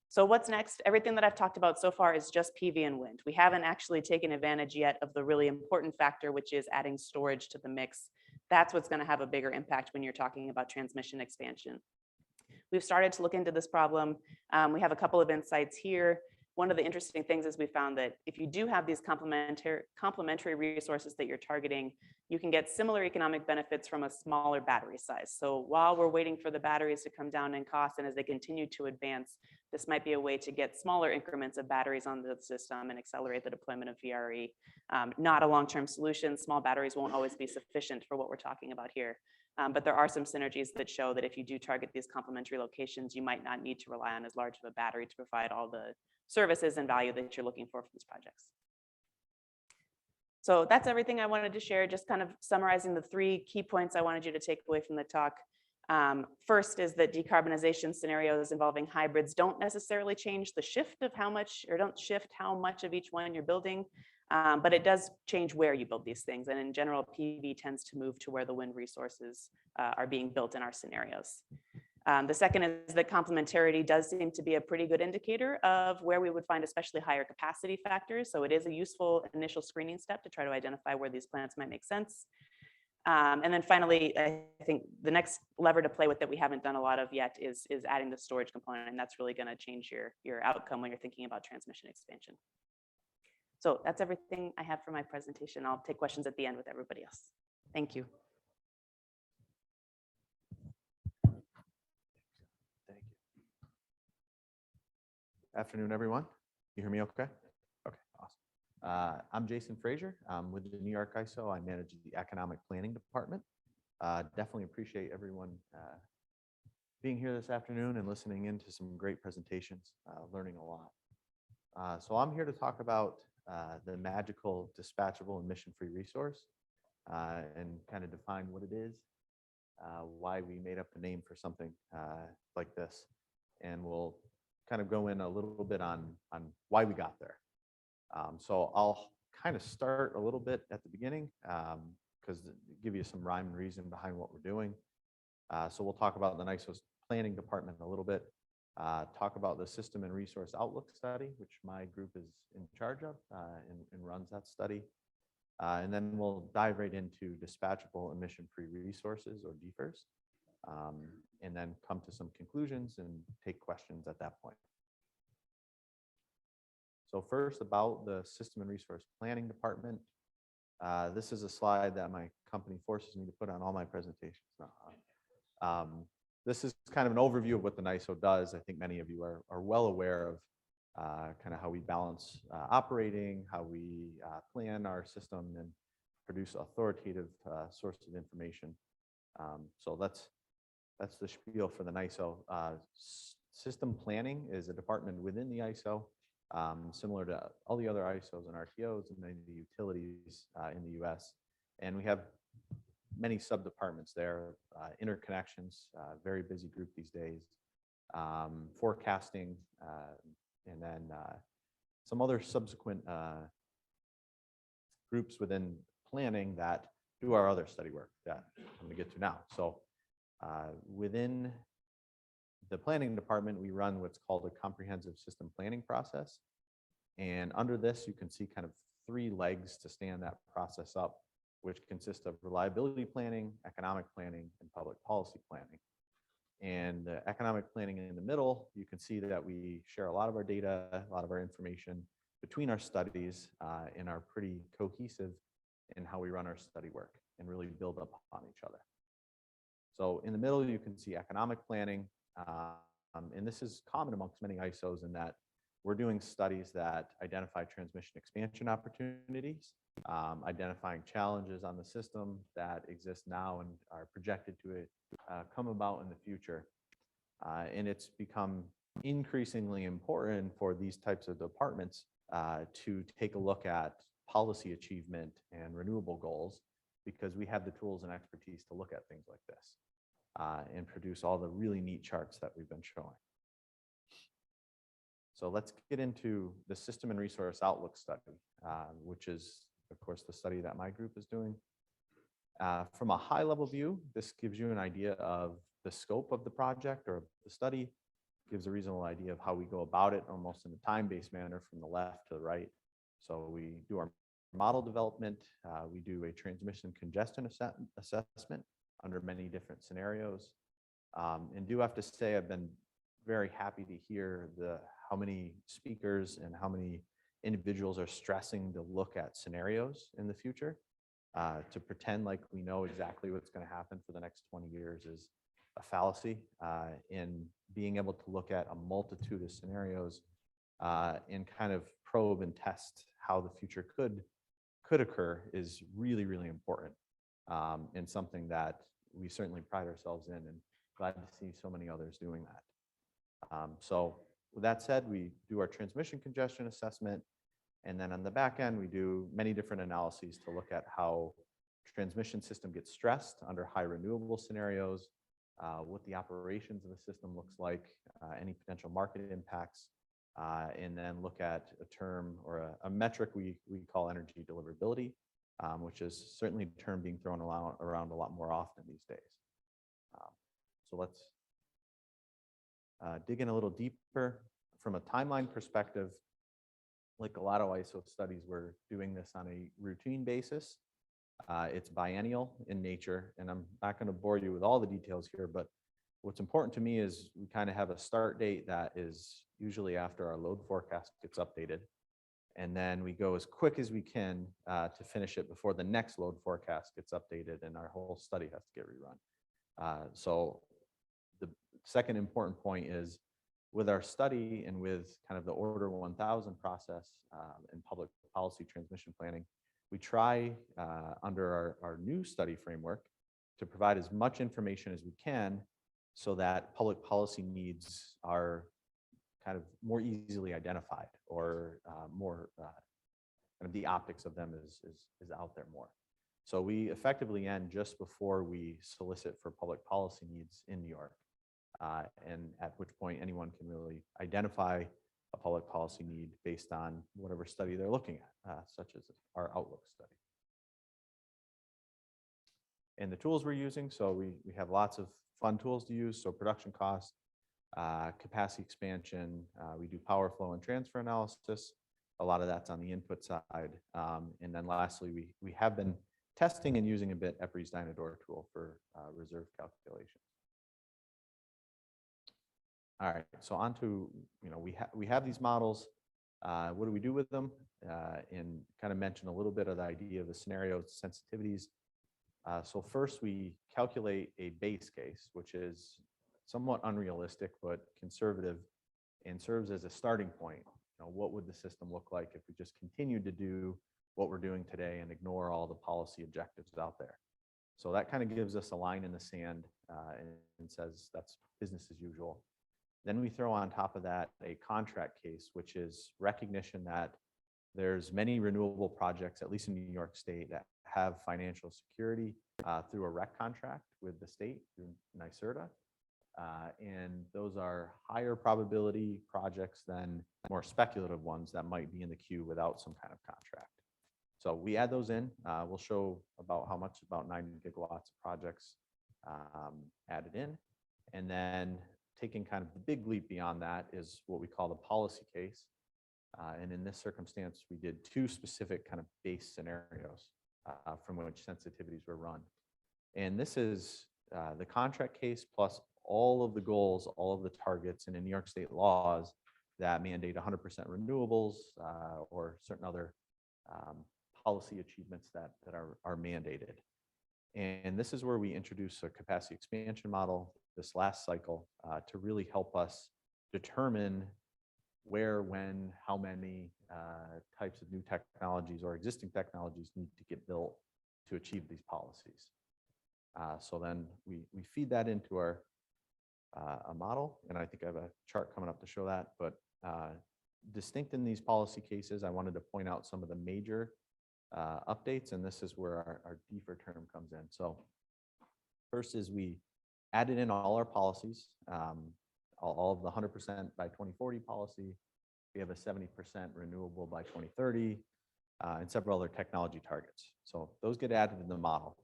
So what's next? Everything that I've talked about so far is just PV and wind. We haven't actually taken advantage yet of the really important factor, which is adding storage to the mix. That's what's going to have a bigger impact when you're talking about transmission expansion. We've started to look into this problem. We have a couple of insights here. One of the interesting things is we found that if you do have these complementary resources that you're targeting, you can get similar economic benefits from a smaller battery size. So while we're waiting for the batteries to come down in cost, and as they continue to advance, this might be a way to get smaller increments of batteries onto the system and accelerate the deployment of VRE. Not a long-term solution. Small batteries won't always be sufficient for what we're talking about here. But there are some synergies that show that if you do target these complementary locations, you might not need to rely on as large of a battery to provide all the services and value that you're looking for these projects. So that's everything I wanted to share, just kind of summarizing the 3 key points I wanted you to take away from the talk. First is that decarbonization scenarios involving hybrids don't necessarily change the shift of how much, or don't shift how much of each one you're building, but it does change where you build these things. And in general, PV tends to move to where the wind resources are being built in our scenarios. The second is that complementarity does seem to be a pretty good indicator of where we would find especially higher capacity factors. So it is a useful initial screening step to try to identify where these plants might make sense. And then finally, I think the next lever to play with that we haven't done a lot of yet is adding the storage component, and that's really going to change your outcome when you're thinking about transmission expansion. So that's everything I have for my presentation. I'll take questions at the end with everybody else. Thank you. Thank you. Afternoon, everyone. You hear me okay? Okay, awesome. I'm Jason Frasier. I'm with the New York ISO. I manage the economic planning department. Definitely appreciate everyone being here this afternoon and listening into some great presentations, learning a lot. So I'm here to talk about the magical dispatchable emission-free resource and kind of define what it is, why we made up the name for something like this. And we'll kind of go in a little bit on why we got there. So I'll kind of start a little bit at the beginning because give you some rhyme and reason behind what we're doing. So we'll talk about the NYISO's planning department a little bit, talk about the system and resource outlook study, which my group is in charge of and runs that study. And then we'll dive right into dispatchable emission-free resources, or DEFRs, and then come to some conclusions and take questions at that point. So first, about the system and resource planning department. This is a slide that my company forces me to put on all my presentations. This is kind of an overview of what the NYISO does. I think many of you are well aware of kind of how we balance operating, how we plan our system and produce authoritative sources of information. So that's the spiel for the NYISO. System planning is a department within the ISO, similar to all the other ISOs and RTOs and many of the utilities in the US. And we have many sub-departments there, interconnections, very busy group these days, forecasting, and then some other subsequent groups within planning that do our other study work that I'm going to get to now. So within the planning department, we run what's called a comprehensive system planning process. And under this, you can see kind of 3 legs to stand that process up, which consists of reliability planning, economic planning, and public policy planning. And the economic planning in the middle, you can see that we share a lot of our data, a lot of our information between our studies and are pretty cohesive in how we run our study work and really build up on each other. So in the middle, you can see economic planning. And this is common amongst many ISOs in that we're doing studies that identify transmission expansion opportunities, identifying challenges on the system that exist now and are projected to come about in the future. And it's become increasingly important for these types of departments to take a look at policy achievement and renewable goals, because we have the tools and expertise to look at things like this and produce all the really neat charts that we've been showing. So let's get into the system and resource outlook study, which is, of course, the study that my group is doing. From a high level view, this gives you an idea of the scope of the project or the study, gives a reasonable idea of how we go about it, almost in a time-based manner from the left to the right. So we do our model development, we do a transmission congestion assessment under many different scenarios. And do have to say, I've been very happy to hear how many speakers and how many individuals are stressing to look at scenarios in the future. To pretend like we know exactly what's going to happen for the next 20 years is a fallacy. In being able to look at a multitude of scenarios and kind of probe and test how the future could occur is really, really important, and something that we certainly pride ourselves in, and glad to see so many others doing that. So with that said, we do our transmission congestion assessment. And then on the back end, we do many different analyses to look at how transmission system gets stressed under high renewable scenarios, what the operations of the system looks like, any potential market impacts, and then look at a term or a metric we call energy deliverability, which is certainly a term being thrown around a lot more often these days. So let's dig in a little deeper. From a timeline perspective, like a lot of ISO studies, we're doing this on a routine basis. It's biennial in nature, and I'm not going to bore you with all the details here, but what's important to me is we kind of have a start date that is usually after our load forecast gets updated. And then we go as quick as we can to finish it before the next load forecast gets updated and our whole study has to get rerun. So the second important point is with our study and with kind of the Order 1000 process and public policy transmission planning, we try under our new study framework to provide as much information as we can so that public policy needs are kind of more easily identified or more kind of the optics of them is out there more. So we effectively end just before we solicit for public policy needs in New York. And at which point anyone can really identify a public policy need based on whatever study they're looking at, such as our Outlook study. And the tools we're using, so we have lots of fun tools to use. So production cost, capacity expansion, we do power flow and transfer analysis. A lot of that's on the input side. And then lastly, we have been testing and using a bit EPRI's Dynador tool for reserve calculation. All right, so on to, we have these models. What do we do with them? And kind of mention a little bit of the idea of the scenarios, sensitivities. So first we calculate a base case, which is somewhat unrealistic, but conservative and serves as a starting point. What would the system look like if we just continued to do what we're doing today and ignore all the policy objectives out there? So that kind of gives us a line in the sand and says that's business as usual. Then we throw on top of that a contract case, which is recognition that there's many renewable projects, at least in New York State, that have financial security through a REC contract with the state, through NYISO. And those are higher probability projects than more speculative ones that might be in the queue without some kind of contract. So we add those in. We'll show about how much, about 90 gigawatts of projects added in. And then taking kind of the big leap beyond that is what we call the policy case. And in this circumstance, we did two specific kind of base scenarios from which sensitivities were run. And this is the contract case plus all of the goals, all of the targets, and in New York State laws that mandate 100% renewables or certain other policy achievements that are mandated. And this is where we introduce a capacity expansion model this last cycle to really help us determine where, when, how many types of new technologies or existing technologies need to get built to achieve these policies. So then we feed that into our a model, and I think I have a chart coming up to show that, but distinct in these policy cases, I wanted to point out some of the major updates, and this is where our DEFR term comes in. So first is we added in all our policies, all of the 100% by 2040 policy. We have a 70% renewable by 2030 and several other technology targets. So those get added in the model.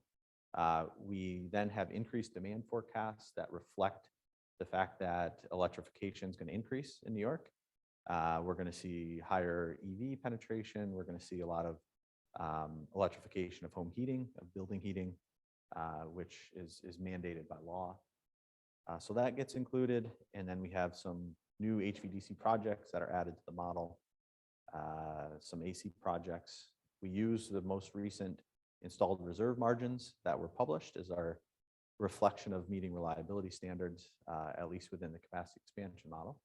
We then have increased demand forecasts that reflect the fact that electrification is going to increase in New York. We're going to see higher EV penetration. We're going to see a lot of electrification of home heating, of building heating, which is mandated by law. So that gets included. And then we have some new HVDC projects that are added to the model, some AC projects. We use the most recent installed reserve margins that were published as our reflection of meeting reliability standards, at least within the capacity expansion model.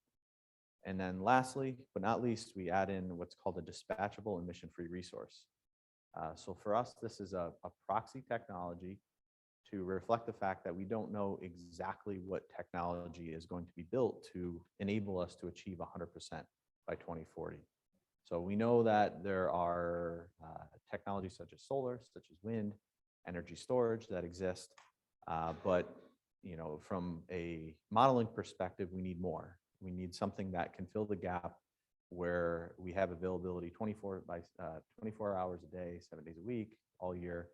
And then lastly, but not least, we add in what's called a dispatchable emission-free resource. So for us, this is a proxy technology to reflect the fact that we don't know exactly what technology is going to be built to enable us to achieve 100% by 2040. So we know that there are technologies such as solar, such as wind, energy storage that exist, but from a modeling perspective, we need more. We need something that can fill the gap where we have availability 24 hours a day, 7 days a week, all year,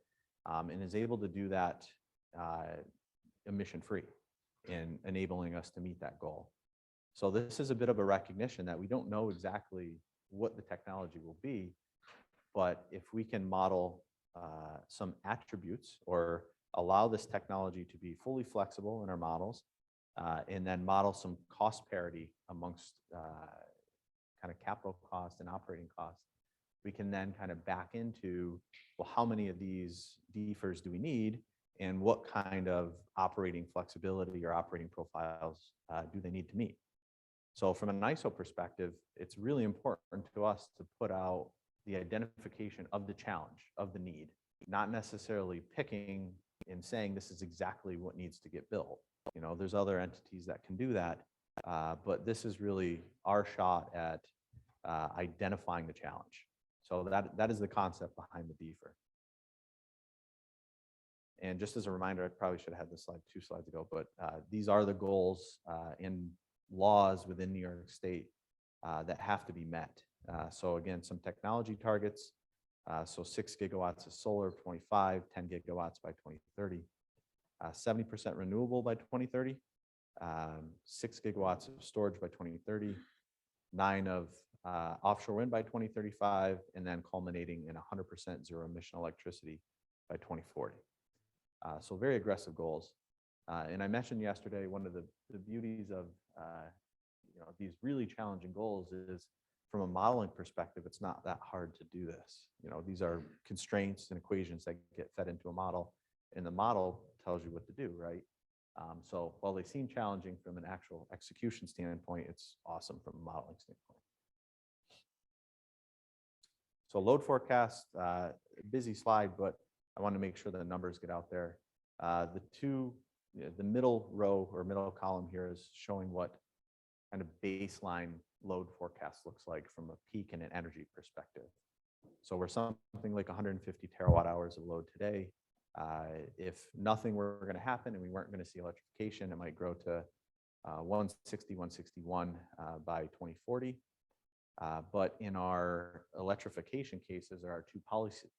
and is able to do that emission-free in enabling us to meet that goal. So this is a bit of a recognition that we don't know exactly what the technology will be, but if we can model some attributes or allow this technology to be fully flexible in our models, and then model some cost parity amongst kind of capital cost and operating costs, we can then kind of back into, well, how many of these DEFRs do we need, and what kind of operating flexibility or operating profiles do they need to meet? So from an ISO perspective, it's really important to us to put out the identification of the challenge, of the need, not necessarily picking and saying this is exactly what needs to get built. There's other entities that can do that, but this is really our shot at identifying the challenge. So that is the concept behind the DEFR. And just as a reminder, I probably should have had this slide 2 slides ago, but these are the goals in laws within New York State that have to be met. So again, some technology targets. So 6 gigawatts of solar, 25, 10 gigawatts by 2030, 70% renewable by 2030, 6 gigawatts of storage by 2030, 9 of offshore wind by 2035, and then culminating in 100% zero emission electricity by 2040. So very aggressive goals. And I mentioned yesterday, one of the beauties of these really challenging goals is, from a modeling perspective, it's not that hard to do this. These are constraints and equations that get fed into a model, and the model tells you what to do, right? So while they seem challenging from an actual execution standpoint, it's awesome from a modeling standpoint. So load forecast, busy slide, but I want to make sure the numbers get out there. The middle row or middle column here is showing what kind of baseline load forecast looks like from a peak and an energy perspective. So we're something like 150 terawatt hours of load today. If nothing were going to happen and we weren't going to see electrification, it might grow to 160, 161 by 2040. But in our electrification cases, or our 2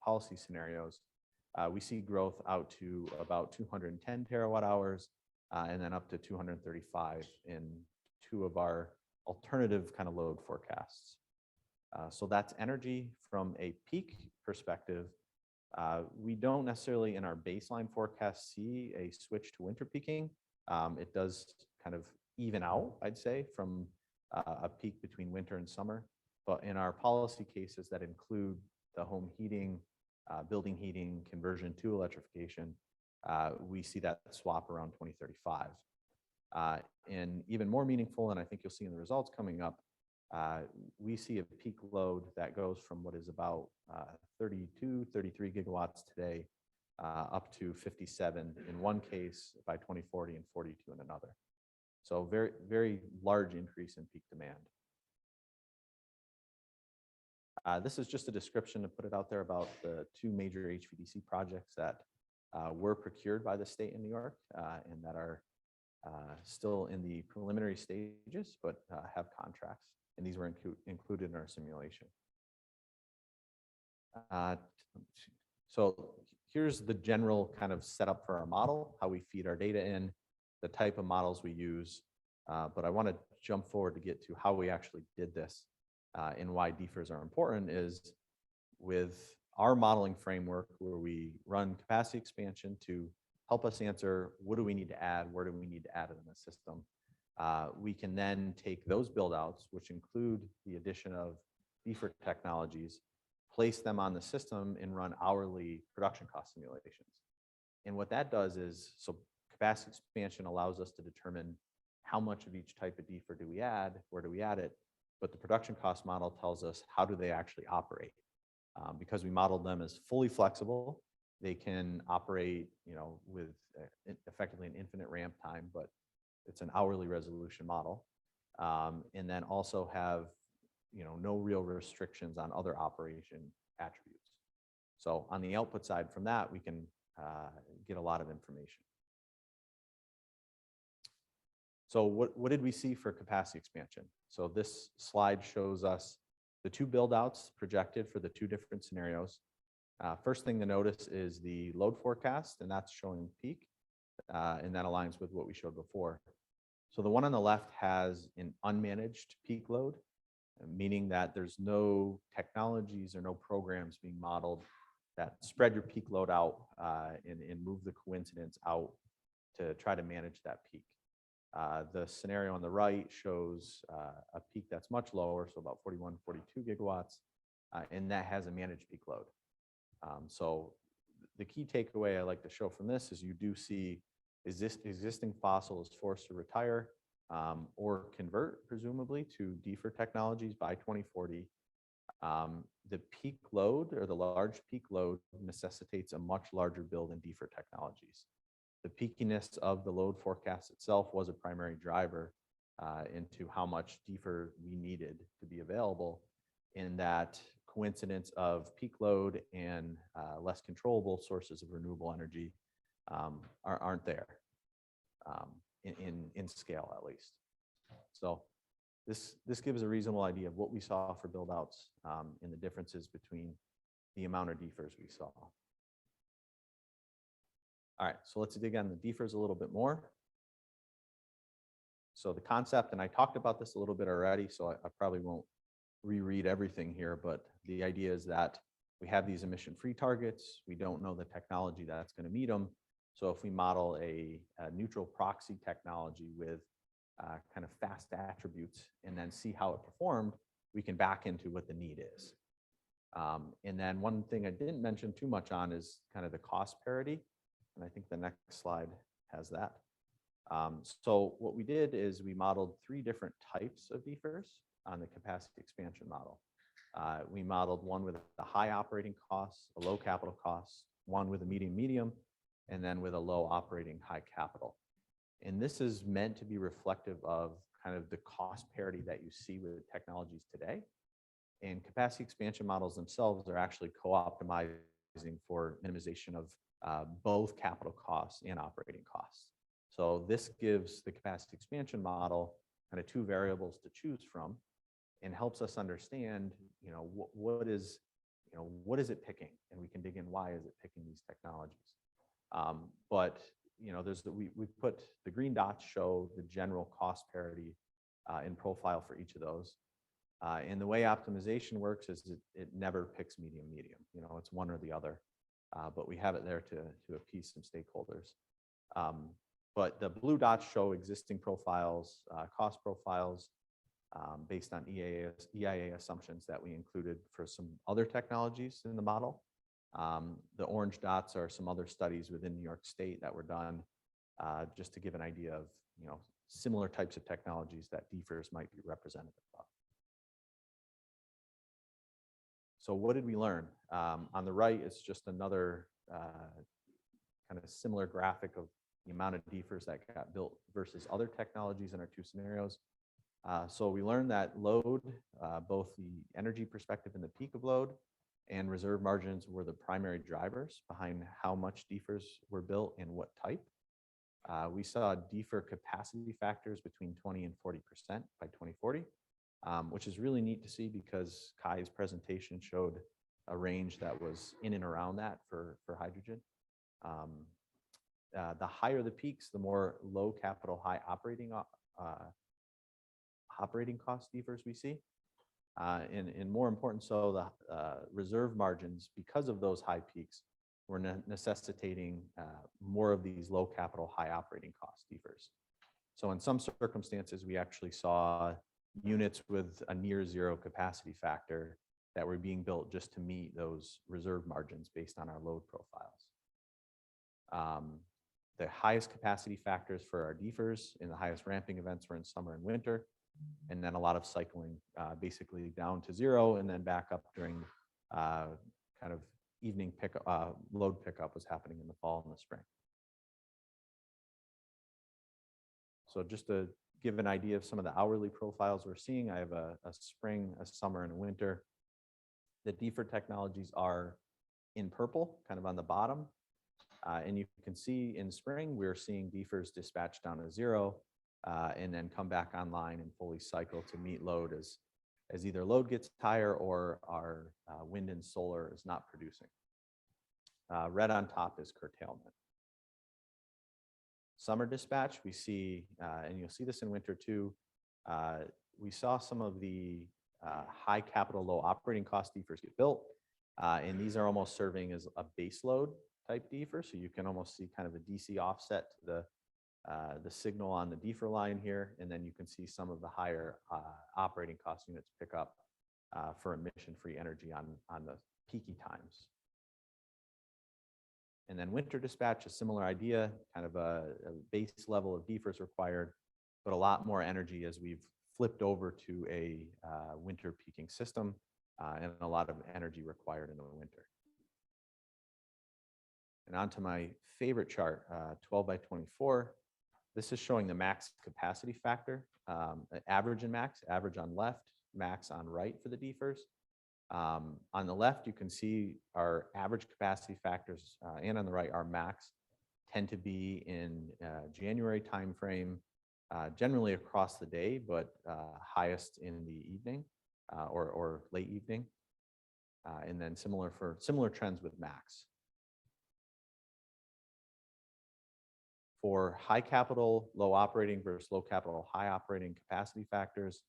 policy scenarios, we see growth out to about 210 terawatt hours and then up to 235 in 2 of our alternative kind of load forecasts. So that's energy. From a peak perspective, we don't necessarily in our baseline forecast see a switch to winter peaking. It does kind of even out, I'd say, from a peak between winter and summer. But in our policy cases that include the home heating, building heating, conversion to electrification, we see that swap around 2035. And even more meaningful, and I think you'll see in the results coming up, we see a peak load that goes from what is about 32, 33 gigawatts today up to 57 in one case by 2040 and 42 in another. So very, very large increase in peak demand. This is just a description to put it out there about the 2 major HVDC projects that were procured by the state in New York and that are still in the preliminary stages, but have contracts. And these were included in our simulation. So here's the general kind of setup for our model, how we feed our data in, the type of models we use. But I want to jump forward to get to how we actually did this. And why DEFRs are important is with our modeling framework, where we run capacity expansion to help us answer what do we need to add, where do we need to add it in the system. We can then take those build outs, which include the addition of DEFR technologies, place them on the system and run hourly production cost simulations. And what that does is, so capacity expansion allows us to determine how much of each type of DEFR do we add, where do we add it, but the production cost model tells us how do they actually operate. Because we modeled them as fully flexible, they can operate, with effectively an infinite ramp time, but it's an hourly resolution model, and then also have, no real restrictions on other operation attributes. So on the output side from that, we can get a lot of information. So what did we see for capacity expansion? So this slide shows us the two build outs projected for the two different scenarios. First thing to notice is the load forecast, and that's showing peak, and that aligns with what we showed before. So the one on the left has an unmanaged peak load, meaning that there's no technologies or no programs being modeled that spread your peak load out and move the coincidence out to try to manage that peak. The scenario on the right shows a peak that's much lower, so about 41, 42 gigawatts, and that has a managed peak load. So the key takeaway I like to show from this is you do see existing fossil is forced to retire or convert, presumably, to DEFR technologies by 2040. The peak load or the large peak load necessitates a much larger build in DEFR technologies. The peakiness of the load forecast itself was a primary driver into how much DEFR we needed to be available, in that coincidence of peak load and less controllable sources of renewable energy aren't there in scale, at least. So this gives a reasonable idea of what we saw for build outs and the differences between the amount of DEFRs we saw. All right, so let's dig on the DEFRs a little bit more. So the concept, and I talked about this a little bit already, so I probably won't reread everything here, but the idea is that we have these emission-free targets. We don't know the technology that's going to meet them. So if we model a neutral proxy technology with kind of fast attributes and then see how it performed, we can back into what the need is. And then one thing I didn't mention too much on is kind of the cost parity. And I think the next slide has that. So what we did is we modeled three different types of DEFRs on the capacity expansion model. We modeled one with a high operating cost, a low capital cost, one with a medium, and then with a low operating high capital. And this is meant to be reflective of kind of the cost parity that you see with technologies today. And capacity expansion models themselves are actually co-optimizing for minimization of both capital costs and operating costs. So this gives the capacity expansion model kind of two variables to choose from, and helps us understand, what is it picking, and we can dig in why is it picking these technologies. But we put the green dots show the general cost parity in profile for each of those. And the way optimization works is it never picks medium. It's one or the other. But we have it there to appease some stakeholders. But the blue dots show existing profiles, cost profiles based on EIA assumptions that we included for some other technologies in the model. The orange dots are some other studies within New York State that were done just to give an idea of similar types of technologies that DEFRs might be representative of. So what did we learn? On the right, it's just another kind of similar graphic of the amount of DEFRs that got built versus other technologies in our two scenarios. So we learned that load, both the energy perspective and the peak of load, and reserve margins were the primary drivers behind how much DEFRs were built and what type. We saw DEFR capacity factors between 20 and 40% by 2040. Which is really neat to see because Kai's presentation showed a range that was in and around that for hydrogen. The higher the peaks, the more low capital, high operating cost DEFRs we see. And more important, so the reserve margins, because of those high peaks, were necessitating more of these low capital, high operating cost DEFRs. So in some circumstances, we actually saw units with a near zero capacity factor that were being built just to meet those reserve margins based on our load profiles. The highest capacity factors for our DEFRs and the highest ramping events were in summer and winter, and then a lot of cycling basically down to zero and then back up during kind of evening load pickup was happening in the fall and the spring. So just to give an idea of some of the hourly profiles we're seeing, I have a spring, a summer, and a winter. The DEFR technologies are in purple, kind of on the bottom. And you can see in spring, we're seeing DEFRs dispatched down to zero. and then come back online and fully cycle to meet load as either load gets higher or our wind and solar is not producing. Red on top is curtailment. Summer dispatch, we see, and you'll see this in winter too, we saw some of the high capital, low operating cost DEFRs get built, and these are almost serving as a base load type DEFR, so you can almost see kind of a DC offset to the signal on the DEFR line here, and then you can see some of the higher operating cost units pick up for emission-free energy on the peaky times. And then winter dispatch, a similar idea, kind of a base level of DEFRs required, but a lot more energy as we've flipped over to a winter peaking system and a lot of energy required in the winter. And on to my favorite chart, 12 by 24. This is showing the max capacity factor, average and max, average on left, max on right for the DEFRs. On the left, you can see our average capacity factors, and on the right, our max tend to be in January timeframe, generally across the day, but highest in the evening or late evening, and then similar trends with max. For high capital, low operating versus low capital, high operating capacity factors,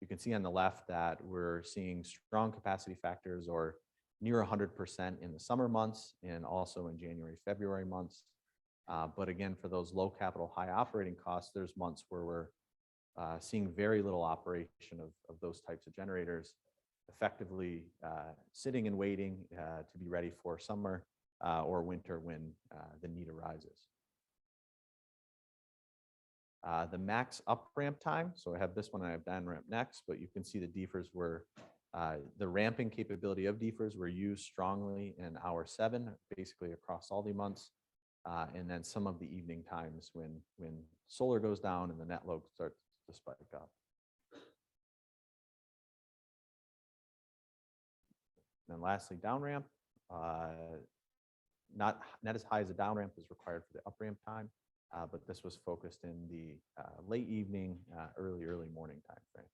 you can see on the left that we're seeing strong capacity factors or near 100% in the summer months and also in January, February months. But again, for those low capital, high operating costs, there's months where we're seeing very little operation of those types of generators, effectively sitting and waiting to be ready for summer or winter when the need arises. The max up ramp time, so I have this one, I have down ramp next, but you can see the DEFRs were, the ramping capability of DEFRs were used strongly in hour 7, basically across all the months, and then some of the evening times when solar goes down and the net load starts to spike up. And then lastly, down ramp, not as high as a down ramp is required for the up ramp time. But this was focused in the late evening, early morning time frame.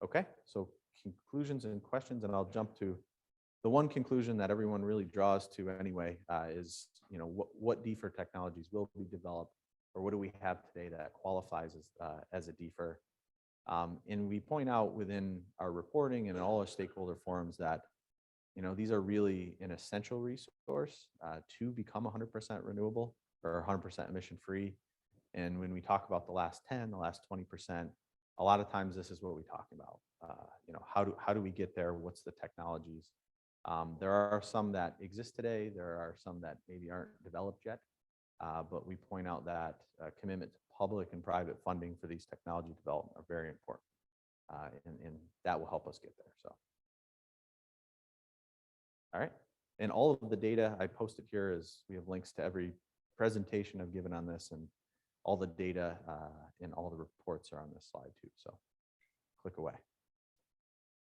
Okay, so conclusions and questions, and I'll jump to the one conclusion that everyone really draws to anyway is, what DEFR technologies will be developed, or what do we have today that qualifies as a DEFR? And we point out within our reporting and in all our stakeholder forums that these are really an essential resource to become 100% renewable or 100% emission free. And when we talk about the last 10, the last 20%, a lot of times this is what we talk about. How do we get there? What's the technologies? There are some that exist today. There are some that maybe aren't developed yet. But we point out that commitment to public and private funding for these technology development are very important. And that will help us get there. So. All right, and all of the data I posted here is, we have links to every presentation I've given on this, and all the data and all the reports are on this slide too, so click away.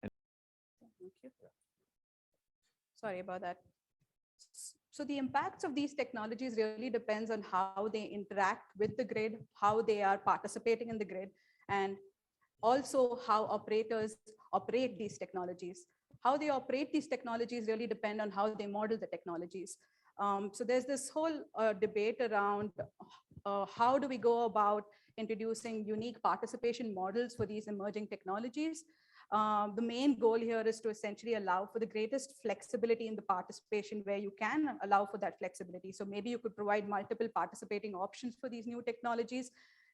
Thank you. Sorry about that. So the impacts of these technologies really depends on how they interact with the grid, how they are participating in the grid, and also how operators operate these technologies. How they operate these technologies really depend on how they model the technologies. So there's this whole debate around how do we go about introducing unique participation models for these emerging technologies. The main goal here is to essentially allow for the greatest flexibility in the participation where you can allow for that flexibility. So maybe you could provide multiple participating options for these new technologies.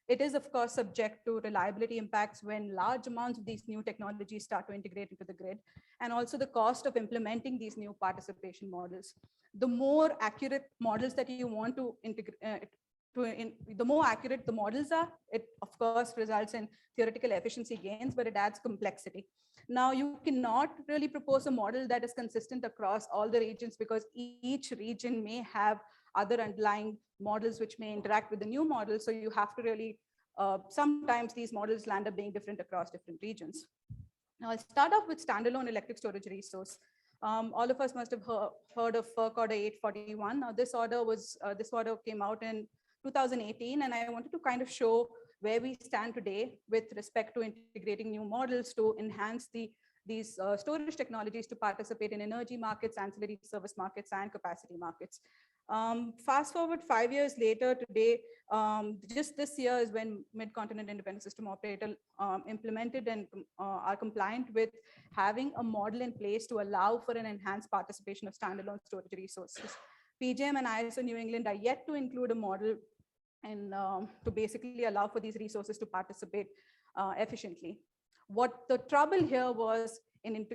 It is, of course, subject to reliability impacts when large amounts of these new technologies start to integrate into the grid, and also the cost of implementing these new participation models. The more accurate models that you want to integrate, the more accurate the models are, it, of course, results in theoretical efficiency gains, but it adds complexity. Now, you cannot really propose a model that is consistent across all the regions, because each region may have other underlying models which may interact with the new model. So you have to really, sometimes these models land up being different across different regions. Now I'll start off with standalone electric storage resource. All of us must have heard of FERC Order 841. Now this order came out in 2018, and I wanted to kind of show where we stand today with respect to integrating new models to enhance these storage technologies to participate in energy markets, ancillary service markets, and capacity markets. Fast forward 5 years later, today, just this year is when Mid-Continent Independent System Operator implemented and are compliant with having a model in place to allow for an enhanced participation of standalone storage resources. PJM and ISO New England are yet to include a model and to basically allow for these resources to participate efficiently. What the trouble here was in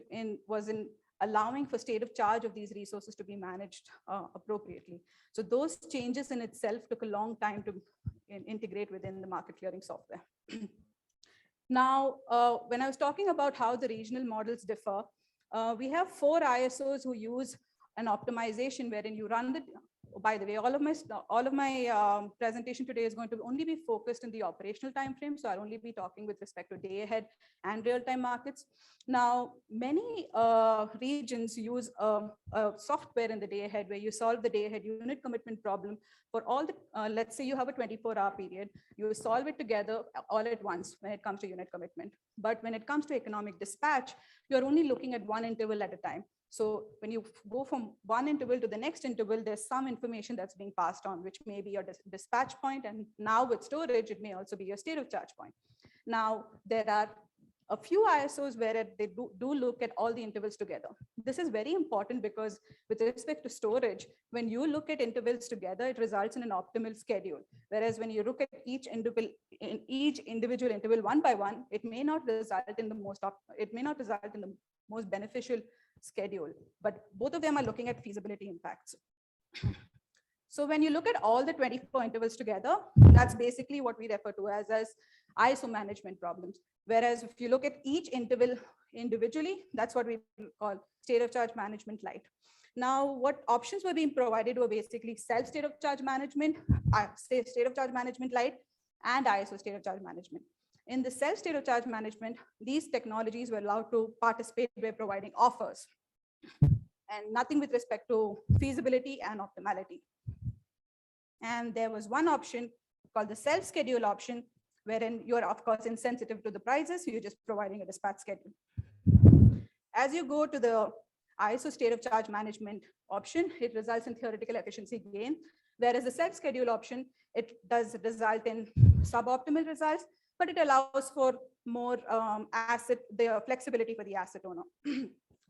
allowing for state of charge of these resources to be managed appropriately. So those changes in itself took a long time to integrate within the market clearing software. Now, when I was talking about how the regional models differ, we have 4 ISOs who use an optimization wherein you run the, by the way, all of my presentation today is going to only be focused in the operational time frame. So I'll only be talking with respect to day ahead and real-time markets. Now, many regions use a software in the day ahead where you solve the day ahead unit commitment problem for all the, let's say you have a 24-hour period, you solve it together all at once when it comes to unit commitment. But when it comes to economic dispatch, you're only looking at one interval at a time. So when you go from one interval to the next interval, there's some information that's being passed on, which may be your dispatch point. And now with storage, it may also be your state of charge point. Now, there are a few ISOs where they do look at all the intervals together. This is very important because with respect to storage, when you look at intervals together, it results in an optimal schedule. Whereas when you look at each individual interval one by one, it may not result in the most beneficial schedule, but both of them are looking at feasibility impacts. So when you look at all the 24 intervals together, that's basically what we refer to as ISO management problems. Whereas if you look at each interval individually, that's what we call state of charge management light. Now, what options were being provided were basically self state of charge management, state of charge management light, and ISO state of charge management. In the self state of charge management, these technologies were allowed to participate by providing offers and nothing with respect to feasibility and optimality. And there was one option called the self schedule option, wherein you're of course insensitive to the prices, so you're just providing a dispatch schedule. As you go to the ISO state of charge management option, it results in theoretical efficiency gain, whereas the self schedule option, it does result in suboptimal results, but it allows for more the flexibility for the asset owner.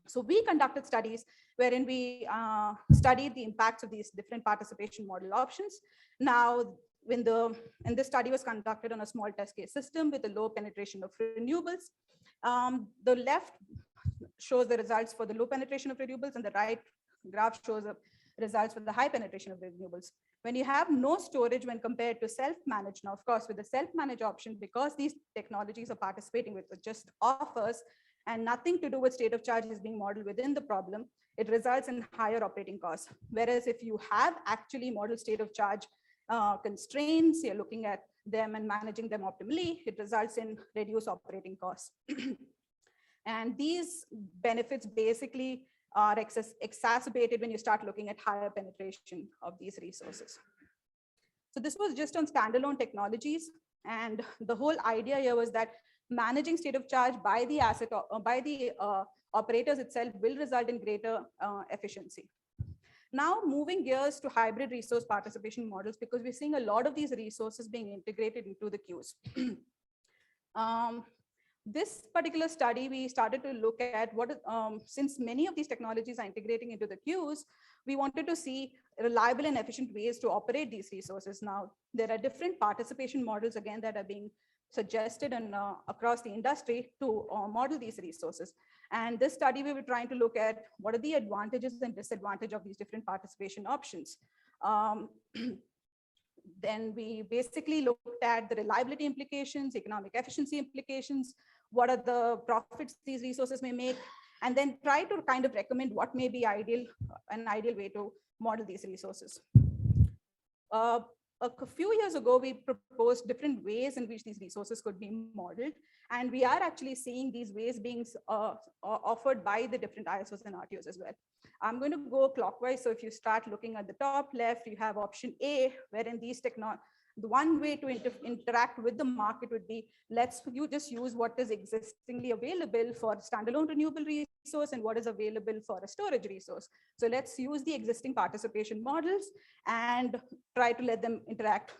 So we conducted studies wherein we studied the impacts of these different participation model options. Now, and this study was conducted on a small test case system with a low penetration of renewables. The left shows the results for the low penetration of renewables, and the right graph shows the results for the high penetration of renewables. When you have no storage when compared to self-managed, now of course with the self-managed option, because these technologies are participating with just offers and nothing to do with state of charge is being modeled within the problem, it results in higher operating costs. Whereas if you have actually modeled state of charge constraints, you're looking at them and managing them optimally, it results in reduced operating costs. And these benefits basically are exacerbated when you start looking at higher penetration of these resources. So this was just on standalone technologies. And the whole idea here was that managing state of charge by the asset or by the operators itself will result in greater efficiency. Now moving gears to hybrid resource participation models, because we're seeing a lot of these resources being integrated into the queues. This particular study, we started to look at what, since many of these technologies are integrating into the queues, we wanted to see reliable and efficient ways to operate these resources. Now, there are different participation models, again, that are being suggested and across the industry to model these resources. And this study, we were trying to look at what are the advantages and disadvantages of these different participation options. Then we basically looked at the reliability implications, economic efficiency implications, what are the profits these resources may make, and then try to kind of recommend what may be an ideal way to model these resources. a few years ago, we proposed different ways in which these resources could be modeled. And we are actually seeing these ways being offered by the different ISOs and RTOs as well. I'm going to go clockwise. So if you start looking at the top left, you have option A, wherein these the one way to interact with the market would be, you just use what is existingly available for standalone renewable resource and what is available for a storage resource. So let's use the existing participation models and try to let them interact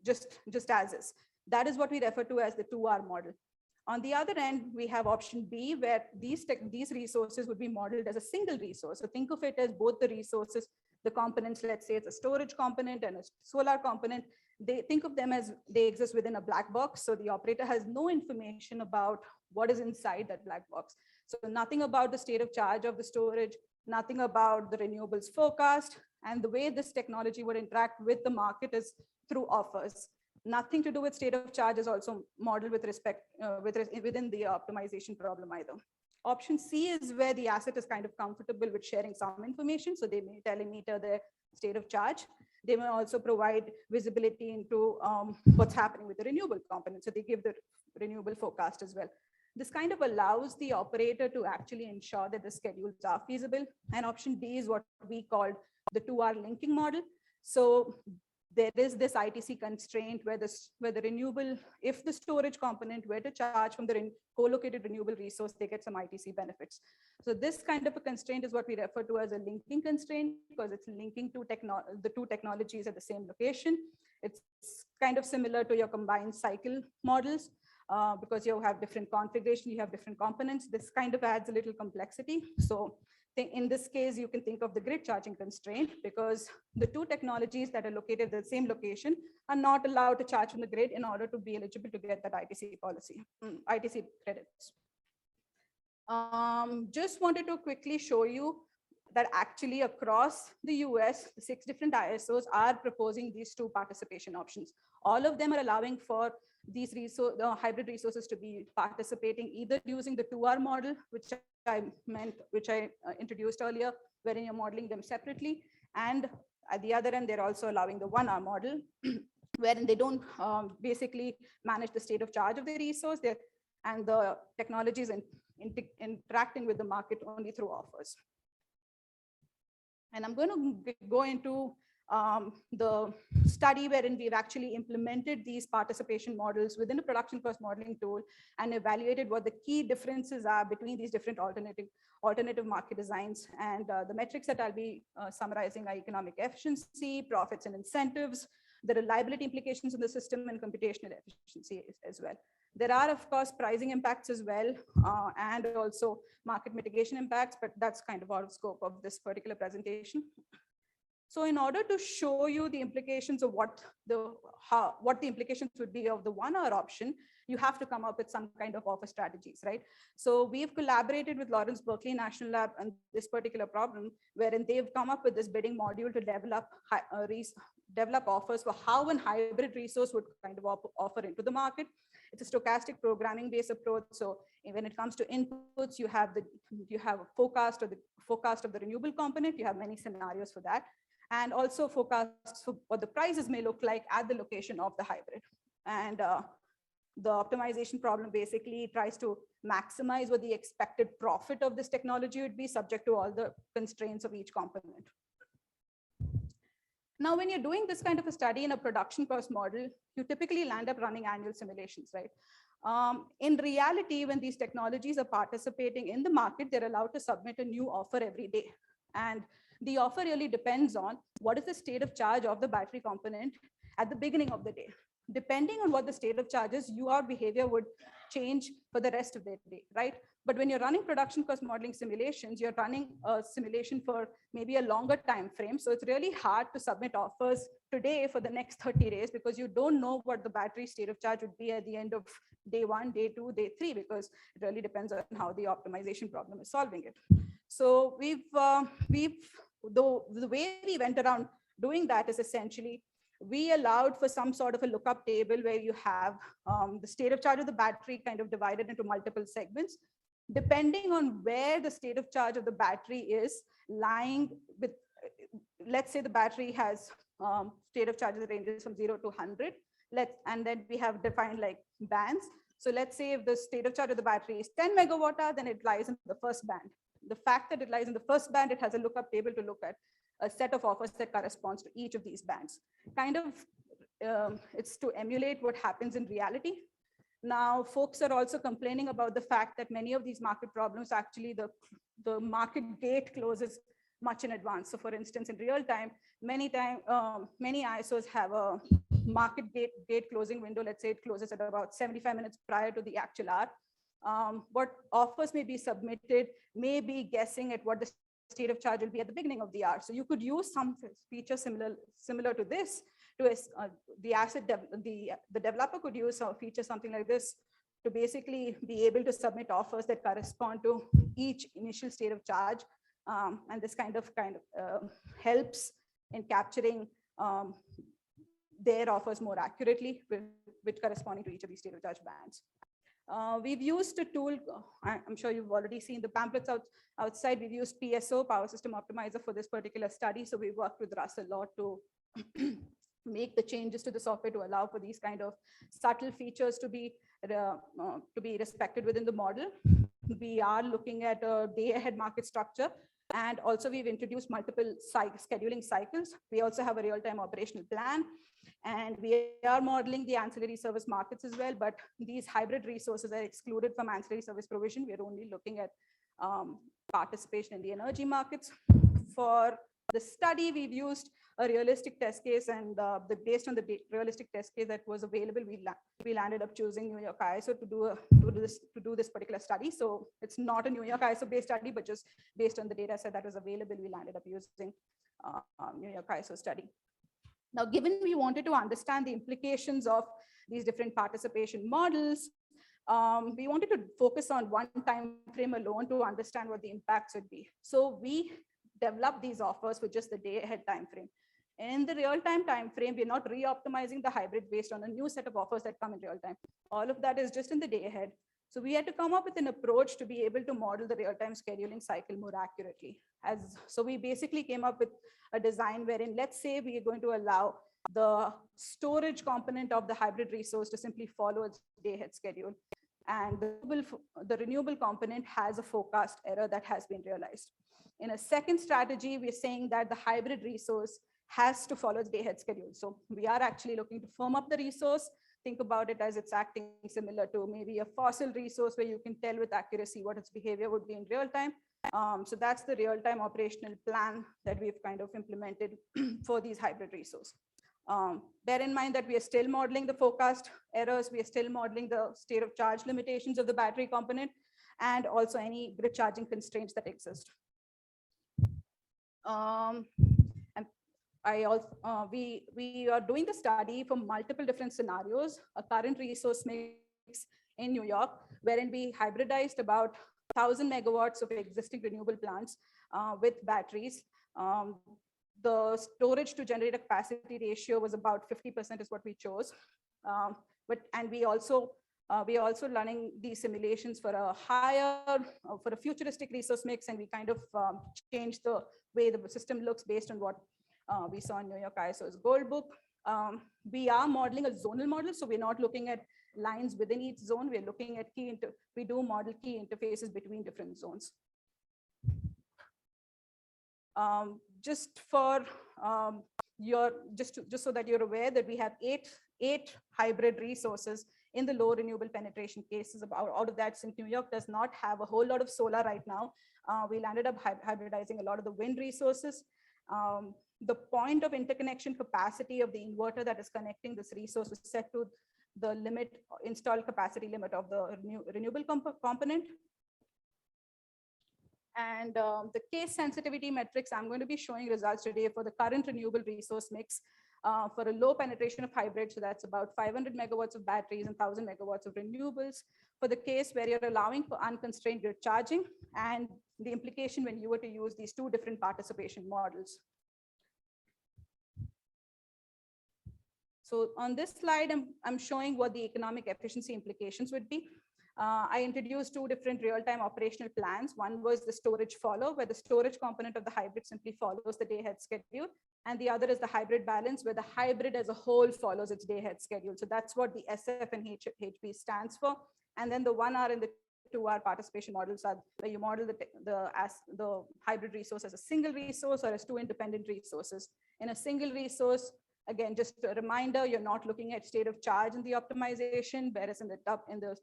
just as is. That is what we refer to as the 2R model. On the other end, we have option B, where these resources would be modeled as a single resource. So think of it as both the resources, the components, let's say it's a storage component and a solar component. They think of them as they exist within a black box. So the operator has no information about what is inside that black box. So nothing about the state of charge of the storage, nothing about the renewables forecast. And the way this technology would interact with the market is through offers. Nothing to do with state of charge is also modeled with respect within the optimization problem either. Option C is where the asset is kind of comfortable with sharing some information. So they may telemeter their state of charge. They may also provide visibility into what's happening with the renewable component. So they give the renewable forecast as well. This kind of allows the operator to actually ensure that the schedules are feasible. And option D is what we called the 2R linking model. So there is this ITC constraint where the renewable, if the storage component were to charge from the co-located renewable resource, they get some ITC benefits. So this kind of a constraint is what we refer to as a linking constraint, because it's linking the two technologies at the same location. It's kind of similar to your combined cycle models, because you have different configuration, you have different components. This kind of adds a little complexity. So in this case, you can think of the grid charging constraint, because the two technologies that are located at the same location are not allowed to charge from the grid in order to be eligible to get that ITC credits. Just wanted to quickly show you that actually across the US, the 6 different ISOs are proposing these 2 participation options. All of them are allowing for these hybrid resources to be participating either using the 2R model, which I introduced earlier, wherein you're modeling them separately. And at the other end, they're also allowing the 1R model, wherein they don't basically manage the state of charge of the resource, and the technology is interacting with the market only through offers. And I'm going to go into the study wherein we've actually implemented these participation models within a production cost modeling tool and evaluated what the key differences are between these different alternative market designs. And the metrics that I'll be summarizing are economic efficiency, profits and incentives, the reliability implications in the system, and computational efficiency as well. There are, of course, pricing impacts as well, and also market mitigation impacts, but that's kind of out of scope of this particular presentation. So in order to show you the implications of what the implications would be of the 1R option, you have to come up with some kind of offer strategies, right? So we've collaborated with Lawrence Berkeley National Lab on this particular problem, wherein they've come up with this bidding module to develop offers for how a hybrid resource would kind of offer into the market. It's a stochastic programming based approach. So when it comes to inputs, you have a forecast of the renewable component. You have many scenarios for that, and also forecasts for what the prices may look like at the location of the hybrid. And the optimization problem basically tries to maximize what the expected profit of this technology would be, subject to all the constraints of each component. Now, when you're doing this kind of a study in a production cost model, you typically land up running annual simulations, right? In reality, when these technologies are participating in the market, they're allowed to submit a new offer every day. And the offer really depends on what is the state of charge of the battery component at the beginning of the day. Depending on what the state of charge is, your behavior would change for the rest of the day, right? But when you're running production cost modeling simulations, you're running a simulation for maybe a longer time frame. So it's really hard to submit offers today for the next 30 days because you don't know what the battery state of charge would be at the end of day 1, day 2, day 3, because it really depends on how the optimization problem is solving it. So the way we went around doing that is essentially we allowed for some sort of a lookup table where you have the state of charge of the battery kind of divided into multiple segments. Depending on where the state of charge of the battery is lying with, let's say the battery has state of charges ranges from 0 to 100. And then we have defined like bands. So let's say if the state of charge of the battery is 10 megawatt hour, then it lies in the first band. The fact that it lies in the first band, it has a lookup table to look at a set of offers that corresponds to each of these bands. Kind of, it's to emulate what happens in reality. Now, folks are also complaining about the fact that many of these market problems, actually the market gate closes much in advance. So for instance, in real time, many ISOs have a market gate closing window. Let's say it closes at about 75 minutes prior to the actual hour. What offers may be submitted may be guessing at what the state of charge will be at the beginning of the hour. So you could use some feature similar to this. The developer could use a feature something like this to basically be able to submit offers that correspond to each initial state of charge. And this kind of helps in capturing their offers more accurately, with corresponding to each of these state of charge bands. We've used a tool, I'm sure you've already seen the pamphlets outside. We've used PSO, Power System Optimizer, for this particular study. So we worked with Russ a lot to make the changes to the software to allow for these kind of subtle features to be respected within the model. We are looking at a day-ahead market structure. And also we've introduced multiple scheduling cycles. We also have a real-time operational plan. And we are modeling the ancillary service markets as well, but these hybrid resources are excluded from ancillary service provision. We're only looking at participation in the energy markets. For the study, we've used a realistic test case, and based on the realistic test case that was available, we landed up choosing New York ISO to do this particular study. So it's not a New York ISO based study, but just based on the data set that was available, we landed up using New York ISO study. Now, given we wanted to understand the implications of these different participation models, we wanted to focus on one time frame alone to understand what the impacts would be. So we developed these offers for just the day ahead time frame. And in the real time frame, we're not re-optimizing the hybrid based on a new set of offers that come in real time. All of that is just in the day ahead. So we had to come up with an approach to be able to model the real-time scheduling cycle more accurately. So we basically came up with a design wherein, let's say we are going to allow the storage component of the hybrid resource to simply follow its day-ahead schedule. And the renewable component has a forecast error that has been realized. In a second strategy, we're saying that the hybrid resource has to follow its day-ahead schedule. So we are actually looking to firm up the resource. Think about it as it's acting similar to maybe a fossil resource where you can tell with accuracy what its behavior would be in real time. So that's the real-time operational plan that we've kind of implemented for these hybrid resources. Bear in mind that we are still modeling the forecast errors. We are still modeling the state of charge limitations of the battery component, and also any grid charging constraints that exist. And we are doing the study for multiple different scenarios, a current resource mix in New York, wherein we hybridized about 1,000 megawatts of existing renewable plants with batteries. The storage to generator capacity ratio was about 50% is what we chose. And we also running these simulations for a for a futuristic resource mix, and we kind of changed the way the system looks based on what we saw in New York ISO's Gold Book. We are modeling a zonal model, so we're not looking at lines within each zone. We're looking at we do model key interfaces between different zones. Just for just so that you're aware that we have eight hybrid resources in the low renewable penetration cases. Out of that, since New York does not have a whole lot of solar right now, we landed up hybridizing a lot of the wind resources. The point of interconnection capacity of the inverter that is connecting this resource was set to the installed capacity limit of the renewable component. And the case sensitivity metrics, I'm going to be showing results today for the current renewable resource mix for a low penetration of hybrid. So that's about 500 megawatts of batteries and 1,000 megawatts of renewables. For the case where you're allowing for unconstrained grid charging, and the implication when you were to use these two different participation models. So on this slide, I'm showing what the economic efficiency implications would be. I introduced two different real-time operational plans. One was the storage follow, where the storage component of the hybrid simply follows the day-ahead schedule. And the other is the hybrid balance, where the hybrid as a whole follows its day-ahead schedule. So that's what the SF and HP stands for. And then the 1 hour and the 2 hour participation models are where you model the hybrid resource as a single resource or as two independent resources. In a single resource, again, just a reminder, you're not looking at state of charge in the optimization, whereas in the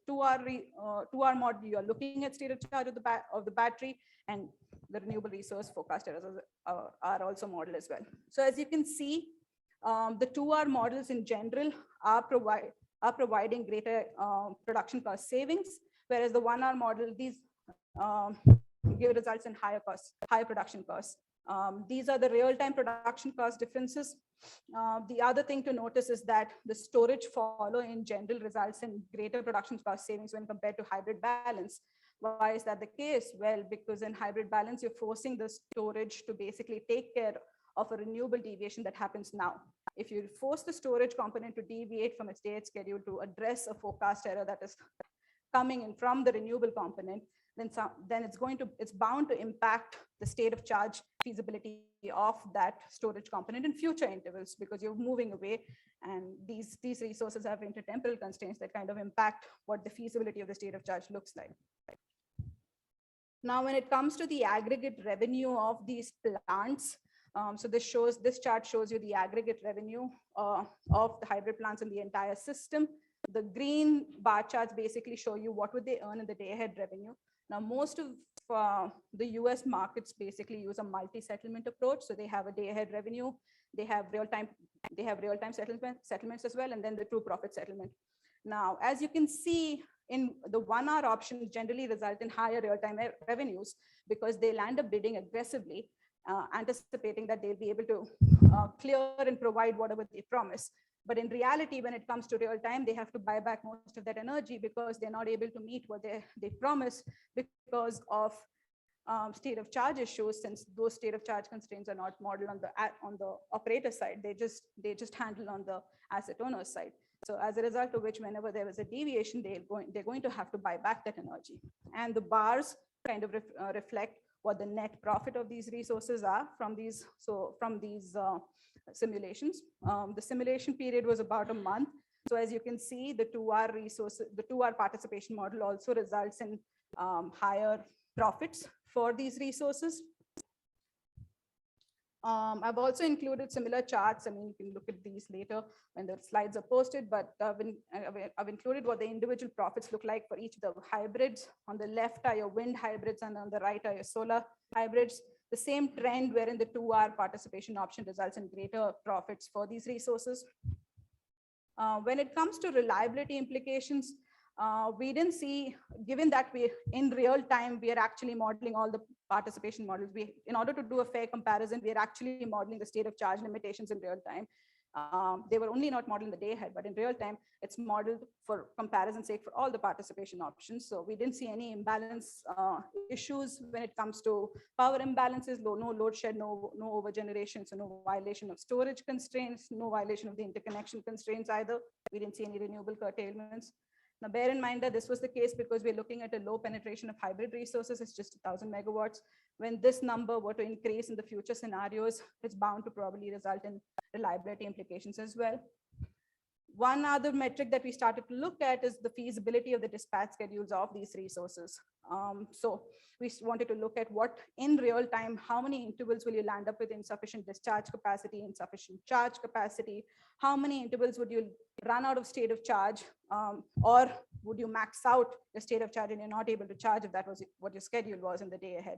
2 hour model, you are looking at state of charge of the battery, and the renewable resource forecast errors are also modeled as well. So as you can see, the 2 hour models in general are providing greater production cost savings, whereas the 1 hour model, these give results in higher production costs. These are the real-time production cost differences. The other thing to notice is that the storage follow in general results in greater production cost savings when compared to hybrid balance. Why is that the case? Well, because in hybrid balance, you're forcing the storage to basically take care of a renewable deviation that happens now. If you force the storage component to deviate from its day-ahead schedule to address a forecast error that is coming in from the renewable component, then it's bound to impact the state of charge feasibility of that storage component in future intervals, because you're moving away, and these resources have intertemporal constraints that kind of impact what the feasibility of the state of charge looks like. Now, when it comes to the aggregate revenue of these plants, so this chart shows you the aggregate revenue of the hybrid plants in the entire system. The green bar charts basically show you what would they earn in the day-ahead revenue. Now, most of the US markets basically use a multi-settlement approach. So they have a day-ahead revenue, they have real-time settlements as well, and then the true profit settlement. Now, as you can see, in the 1 hour options generally result in higher real-time revenues because they land up bidding aggressively, anticipating that they'll be able to clear and provide whatever they promise. But in reality, when it comes to real time, they have to buy back most of that energy because they're not able to meet what they promised because of state of charge issues, since those state of charge constraints are not modeled on the operator side. They just handle on the asset owner side. So as a result of which, whenever there is a deviation, they're going to have to buy back that energy. And the bars kind of reflect what the net profit of these resources are from these simulations. The simulation period was about a month. So as you can see, the 2 hour resources, the 2 hour participation model also results in higher profits for these resources. I've also included similar charts. I mean, you can look at these later when the slides are posted, but I've included what the individual profits look like for each of the hybrids. On the left are your wind hybrids, and on the right are your solar hybrids. The same trend wherein the 2 hour participation option results in greater profits for these resources. When it comes to reliability implications, we didn't see, given that we in real time, we are actually modeling all the participation models. In order to do a fair comparison, we are actually modeling the state of charge limitations in real time. They were only not modeled in the day ahead, but in real time, it's modeled for comparison's sake for all the participation options. So we didn't see any imbalance issues when it comes to power imbalances, no load shed, no overgeneration, so no violation of storage constraints, no violation of the interconnection constraints either. We didn't see any renewable curtailments. Now, bear in mind that this was the case because we're looking at a low penetration of hybrid resources. It's just 1,000 megawatts. When this number were to increase in the future scenarios, it's bound to probably result in reliability implications as well. One other metric that we started to look at is the feasibility of the dispatch schedules of these resources. So we wanted to look at what in real time, how many intervals will you land up with insufficient discharge capacity, insufficient charge capacity? How many intervals would you run out of state of charge, or would you max out the state of charge and you're not able to charge if that was what your schedule was in the day ahead?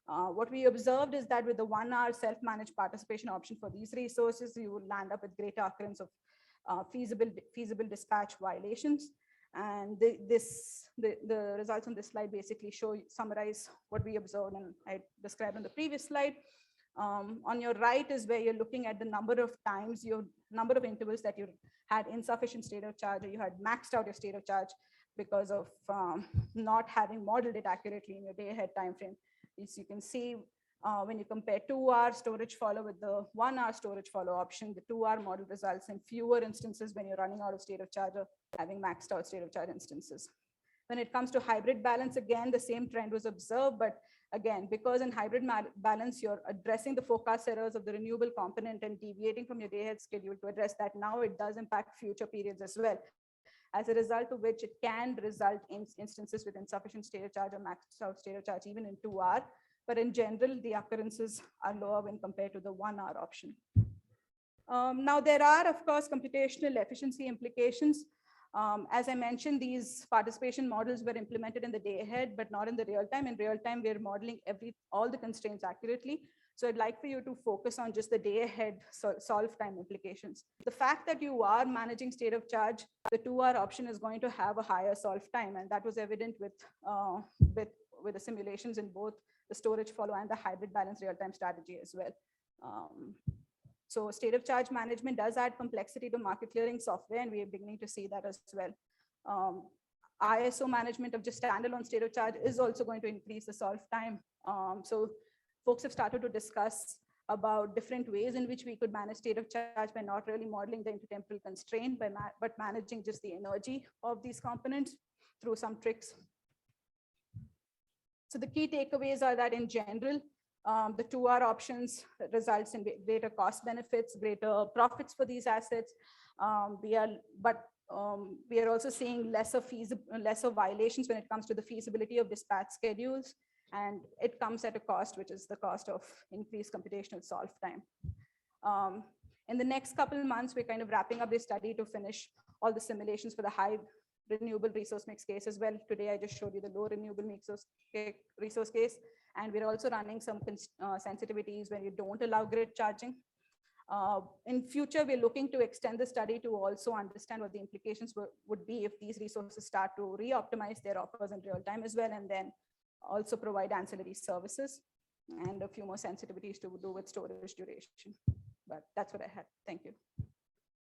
What we observed is that with the 1 hour self-managed participation option for these resources, you would land up with greater occurrence of feasible dispatch violations. And the results on this slide basically summarize what we observed and I described on the previous slide. On your right is where you're looking at the number of times, number of intervals that you had insufficient state of charge, or you had maxed out your state of charge because of not having modeled it accurately in your day ahead timeframe. As you can see, when you compare 2 hour storage follow with the 1 hour storage follow option, the 2 hour model results in fewer instances when you're running out of state of charge or having maxed out state of charge instances. When it comes to hybrid balance, again, the same trend was observed, but again, because in hybrid balance, you're addressing the forecast errors of the renewable component and deviating from your day-ahead schedule to address that. Now it does impact future periods as well, as a result of which it can result in instances with insufficient state of charge or maxed out state of charge even in 2R. But in general, the occurrences are lower when compared to the 1R option. Now, there are, of course, computational efficiency implications. As I mentioned, these participation models were implemented in the day ahead, but not in the real time. In real time, we're modeling all the constraints accurately. So I'd like for you to focus on just the day ahead solve time implications. The fact that you are managing state of charge, the 2R option is going to have a higher solve time. And that was evident with the simulations in both the storage follow and the hybrid balance real-time strategy as well. So state of charge management does add complexity to market clearing software, and we are beginning to see that as well. ISO management of just standalone state of charge is also going to increase the solve time. So folks have started to discuss about different ways in which we could manage state of charge by not really modeling the intertemporal constraint, but managing just the energy of these components through some tricks. So the key takeaways are that in general, the 2R options results in greater cost benefits, greater profits for these assets. We are also seeing lesser violations when it comes to the feasibility of dispatch schedules, and it comes at a cost, which is the cost of increased computational solve time. In the next couple of months, we're kind of wrapping up this study to finish all the simulations for the high renewable resource mix case as well. Today, I just showed you the low renewable resource case. And we're also running some sensitivities where you don't allow grid charging. In future, we're looking to extend the study to also understand what the implications would be if these resources start to re-optimize their offers in real time as well, and then also provide ancillary services and a few more sensitivities to do with storage duration. But that's what I had. Thank you.